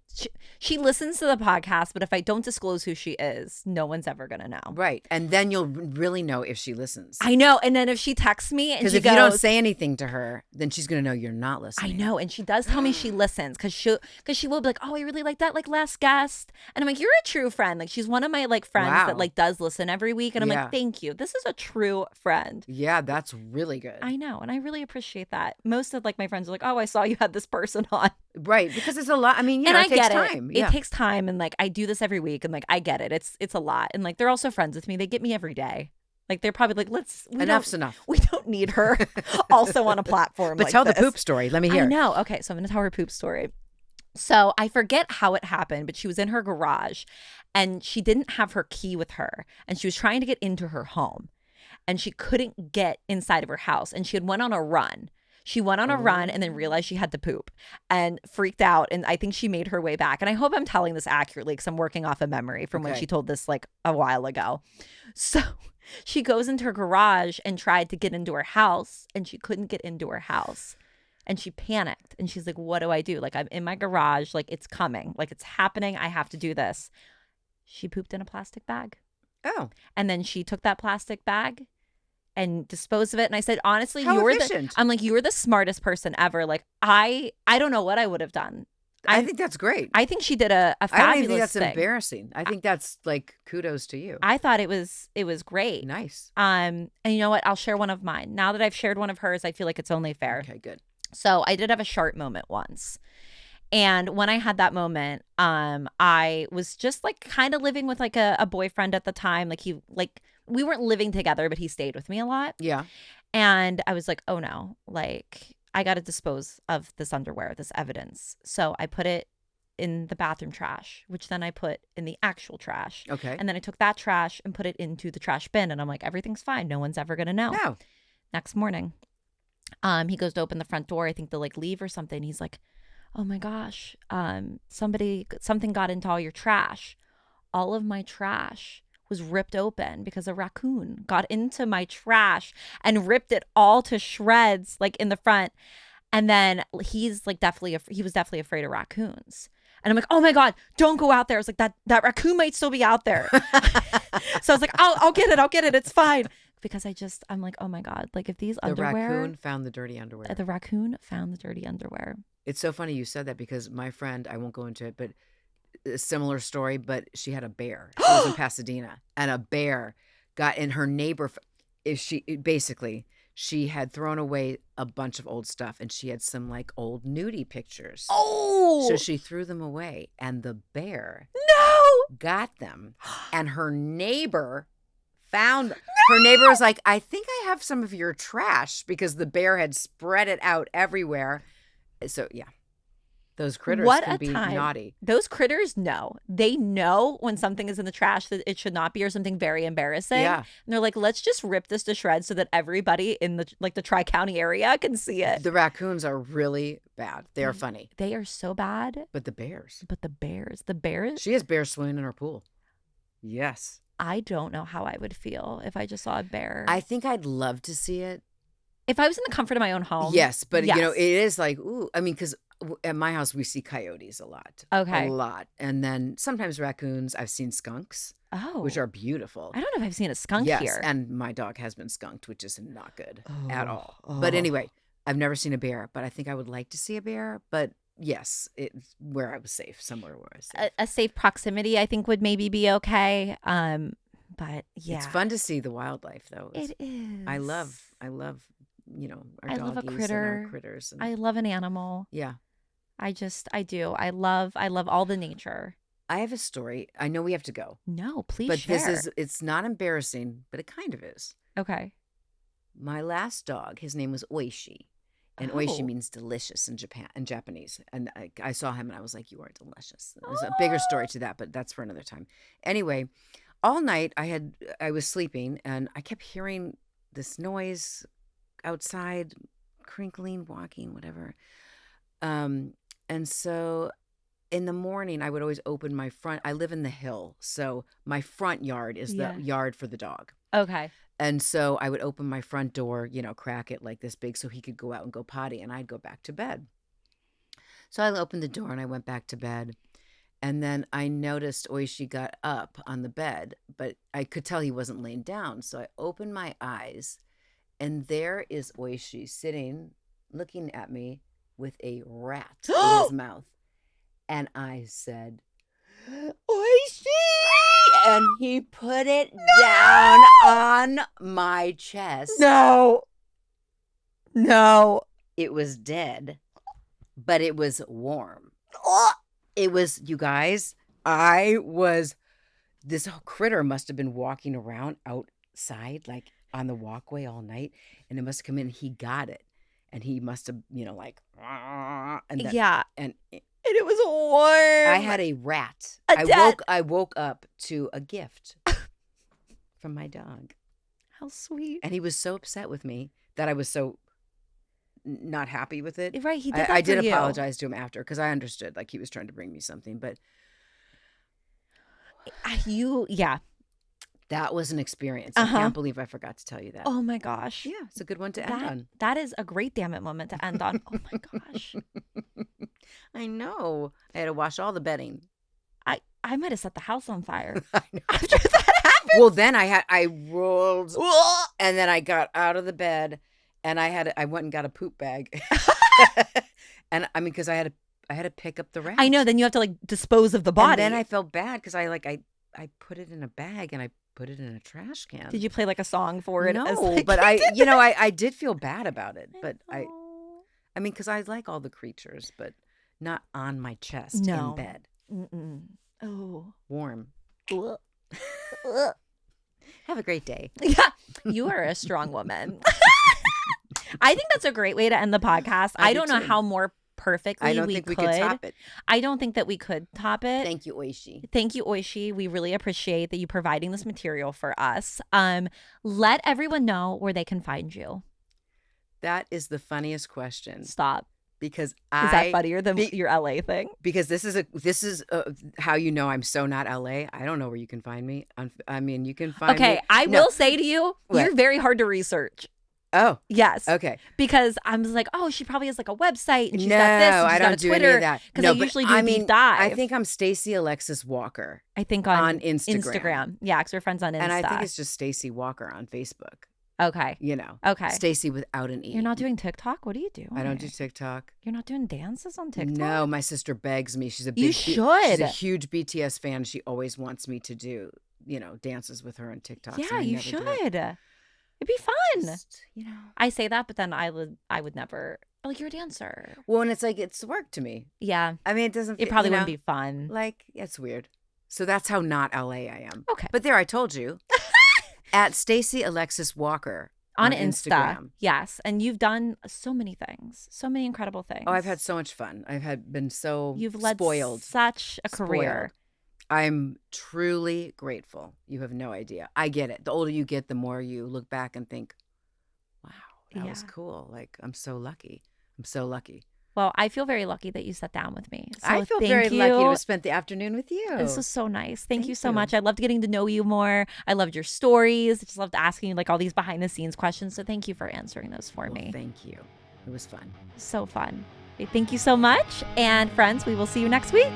Speaker 1: She listens to the podcast, but if I don't disclose who she is, no one's ever going to know.
Speaker 2: Right. And then you'll really know if she listens.
Speaker 1: I know. And then if she texts me and she goes.
Speaker 2: Because if you don't say anything to her, then she's going to know you're not listening.
Speaker 1: I know. And she does tell me she listens because she will be like, oh, I really like that like last guest. And I'm like, you're a true friend. Like she's one of my like friends that like does listen every week. And I'm like, thank you. This is a true friend.
Speaker 2: Yeah, that's really good.
Speaker 1: I know. And I really appreciate that. Most of like my friends are like, oh, I saw you had this person on.
Speaker 2: Right. Because it's a lot. I mean,
Speaker 1: and
Speaker 2: it takes time.
Speaker 1: It takes time. And like, I do this every week and like, I get it. It's a lot. And like, they're also friends with me. They get me every day. Like, they're probably like,
Speaker 2: enough's enough.
Speaker 1: We don't need her also on a platform
Speaker 2: but
Speaker 1: like
Speaker 2: tell
Speaker 1: this.
Speaker 2: The poop story. Let me hear.
Speaker 1: I know. Okay. So I'm going to tell her poop story. So I forget how it happened, but she was in her garage and she didn't have her key with her. And she was trying to get into her home and she couldn't get inside of her house. And she had went on a run. She went on a run and then realized she had to poop and freaked out. And I think she made her way back. And I hope I'm telling this accurately because I'm working off a memory from when she told this like a while ago. So she goes into her garage and tried to get into her house and she couldn't get into her house. And she panicked and she's like, what do I do? Like, I'm in my garage. Like, it's coming. Like, it's happening. I have to do this. She pooped in a plastic bag.
Speaker 2: Oh.
Speaker 1: And then she took that plastic bag and disposed of it. And I said, honestly,
Speaker 2: How efficient.
Speaker 1: I'm like, you're the smartest person ever. Like, I don't know what I would have done.
Speaker 2: I think that's great.
Speaker 1: I think she did a fabulous
Speaker 2: I don't even think that's
Speaker 1: thing.
Speaker 2: Embarrassing. I think that's like kudos to you.
Speaker 1: I thought it was great.
Speaker 2: Nice.
Speaker 1: And you know what? I'll share one of mine. Now that I've shared one of hers, I feel like it's only fair.
Speaker 2: Okay, good.
Speaker 1: So I did have a sharp moment once. And when I had that moment, I was just like kind of living with like a boyfriend at the time. Like we weren't living together, but he stayed with me a lot.
Speaker 2: Yeah.
Speaker 1: And I was like, oh no, like I got to dispose of this underwear, this evidence. So I put it in the bathroom trash, which then I put in the actual trash.
Speaker 2: Okay.
Speaker 1: And then I took that trash and put it into the trash bin. And I'm like, everything's fine. No one's ever going to know.
Speaker 2: No.
Speaker 1: Next morning, he goes to open the front door. I think to like leave or something. He's like, oh my gosh, something got into all your trash. All of my trash was ripped open because a raccoon got into my trash and ripped it all to shreds, like in the front. And then he was definitely afraid of raccoons. And I'm like, oh my God, don't go out there. I was like, that raccoon might still be out there. So I was like, I'll get it. It's fine. Because I'm like, oh my God, like if these underwear.
Speaker 2: The raccoon found the dirty underwear.
Speaker 1: The raccoon found the dirty underwear.
Speaker 2: It's so funny you said that because my friend, I won't go into it, but a similar story, but she had a bear. She was in Pasadena and a bear got in her neighbor. She had thrown away a bunch of old stuff and she had some like old nudie pictures.
Speaker 1: Oh.
Speaker 2: So she threw them away and the bear got them and her neighbor found her neighbor was like, I think I have some of your trash because the bear had spread it out everywhere. So yeah, Those critters
Speaker 1: what
Speaker 2: can
Speaker 1: a
Speaker 2: be
Speaker 1: time.
Speaker 2: naughty.
Speaker 1: Those critters know. They know when something is in the trash that it should not be, or something very embarrassing.
Speaker 2: Yeah.
Speaker 1: And they're like, let's just rip this to shreds so that everybody in the Tri-County area can see it.
Speaker 2: The raccoons are really bad. They are funny.
Speaker 1: They are so bad.
Speaker 2: But the bears.
Speaker 1: The bears.
Speaker 2: She has bears swimming in her pool. Yes.
Speaker 1: I don't know how I would feel if I just saw a bear.
Speaker 2: I think I'd love to see it.
Speaker 1: If I was in the comfort of my own home.
Speaker 2: Yes, but
Speaker 1: yes.
Speaker 2: it is like, ooh, I mean, because at my house we see coyotes a lot.
Speaker 1: Okay.
Speaker 2: A lot. And then sometimes raccoons. I've seen skunks.
Speaker 1: Oh.
Speaker 2: Which are beautiful.
Speaker 1: I don't know if I've seen a skunk
Speaker 2: yes,
Speaker 1: here.
Speaker 2: And my dog has been skunked, which is not good at all. But anyway, I've never seen a bear, but I think I would like to see a bear. But yes, it's where I was safe, somewhere where I was safe.
Speaker 1: A safe proximity, I think, would maybe be okay. But yeah.
Speaker 2: It's fun to see the wildlife, though.
Speaker 1: It is.
Speaker 2: I love, our
Speaker 1: I love a critter.
Speaker 2: and our critters. And,
Speaker 1: I love an animal.
Speaker 2: Yeah.
Speaker 1: I do. I love all the nature.
Speaker 2: I have a story. I know we have to go.
Speaker 1: No, please
Speaker 2: but
Speaker 1: share.
Speaker 2: It's not embarrassing, but it kind of is.
Speaker 1: Okay.
Speaker 2: My last dog, his name was Oishi. And Oishi means delicious in Japanese. And I saw him and I was like, you are delicious. There's a bigger story to that, but that's for another time. Anyway, all night I was sleeping and I kept hearing this noise outside, crinkling, walking, whatever. And so in the morning, I would always open my front. I live in the hill, so my front yard is the yard for the dog.
Speaker 1: Okay.
Speaker 2: And so I would open my front door, crack it like this big so he could go out and go potty, and I'd go back to bed. So I opened the door and I went back to bed. And then I noticed Oishi got up on the bed, but I could tell he wasn't laying down. So I opened my eyes, and there is Oishi sitting, looking at me with a rat in his mouth. And I said, Oishi! And he put it down on my chest.
Speaker 1: No.
Speaker 2: It was dead, but it was warm. It was, you guys, this whole critter must have been walking around outside, like on the walkway all night. And it must have come in, he got it. And he must have, and
Speaker 1: it was warm.
Speaker 2: I had a rat. I woke up to a gift from my dog.
Speaker 1: How sweet.
Speaker 2: And he was so upset with me that I was so not happy with it.
Speaker 1: Right, he did that
Speaker 2: I did
Speaker 1: for you.
Speaker 2: apologize to him after because I understood, like he was trying to bring me something, but that was an experience. I can't believe I forgot to tell you that.
Speaker 1: Oh my gosh.
Speaker 2: Yeah, it's a good one to end on.
Speaker 1: That is a great Dammit moment to end on. Oh my gosh.
Speaker 2: I know. I had to wash all the bedding.
Speaker 1: I might have set the house on fire.
Speaker 2: I know.
Speaker 1: After that happened.
Speaker 2: Well, then I rolled and then I got out of the bed and I went and got a poop bag. And I mean, because I had to pick up the rat.
Speaker 1: I know. Then you have to like dispose of the body.
Speaker 2: And then I felt bad because I put it in a bag and I put it in a trash can.
Speaker 1: Did you play like a song for it?
Speaker 2: No, but I did feel bad about it. But I mean, because I like all the creatures, but not on my chest in bed.
Speaker 1: Mm-mm. Oh,
Speaker 2: warm. Have a great day.
Speaker 1: Yeah, you are a strong woman. I think that's a great way to end the podcast. I don't know how more perfectly we could
Speaker 2: top it.
Speaker 1: I don't think that we could top it.
Speaker 2: Thank you, Oishi.
Speaker 1: Thank you, Oishi. We really appreciate that you providing this material for us. Let everyone know where they can find you.
Speaker 2: That is the funniest question.
Speaker 1: Stop.
Speaker 2: Because
Speaker 1: is that funnier than your LA thing?
Speaker 2: Because this is how you know I'm so not LA. I don't know where you can find me. I mean, you can find me.
Speaker 1: Okay, I will say to you, you're very hard to research.
Speaker 2: Oh.
Speaker 1: Yes.
Speaker 2: Okay.
Speaker 1: Because I'm just like, oh, she probably has like a website and she's got this and she's
Speaker 2: I
Speaker 1: got
Speaker 2: don't
Speaker 1: a
Speaker 2: do
Speaker 1: Twitter.
Speaker 2: Any of that.
Speaker 1: Because I usually do deep dive.
Speaker 2: I think I'm Stacy Alexis Walker.
Speaker 1: I think on
Speaker 2: Instagram.
Speaker 1: Yeah, because we're friends on Insta.
Speaker 2: And I think it's just Stacy Walker on Facebook.
Speaker 1: Okay. Okay.
Speaker 2: Stacy without an E.
Speaker 1: You're not doing TikTok? What do you do?
Speaker 2: I don't do TikTok.
Speaker 1: You're not doing dances on TikTok?
Speaker 2: No, my sister begs me. She's a big,
Speaker 1: you should.
Speaker 2: She's a huge BTS fan. She always wants me to do, dances with her on TikTok.
Speaker 1: Yeah, you should. It'd be fun.
Speaker 2: Just,
Speaker 1: I say that, but then I would never. Like, you're a dancer.
Speaker 2: Well, and it's like it's work to me.
Speaker 1: Yeah.
Speaker 2: I mean, it doesn't.
Speaker 1: It probably wouldn't be fun.
Speaker 2: Like, it's weird. So that's how not LA I am.
Speaker 1: Okay.
Speaker 2: But there, I told you. At Stacy Alexis Walker
Speaker 1: on Insta.
Speaker 2: Instagram.
Speaker 1: Yes. And you've done so many things, so many incredible things.
Speaker 2: Oh, I've had so much fun. Been so
Speaker 1: You've led
Speaker 2: spoiled.
Speaker 1: Such a career.
Speaker 2: I'm truly grateful. You have no idea. I get it. The older you get, the more you look back and think, wow, that was cool. Like, I'm so lucky. I'm so lucky.
Speaker 1: Well, I feel very lucky that you sat down with me. So
Speaker 2: I feel very lucky to have spent the afternoon with you.
Speaker 1: This was so nice. Thank you so much. I loved getting to know you more. I loved your stories. I just loved asking you like all these behind the scenes questions. So thank you for answering those for me.
Speaker 2: Thank you. It was fun.
Speaker 1: So fun. Okay, thank you so much. And friends, we will see you next week.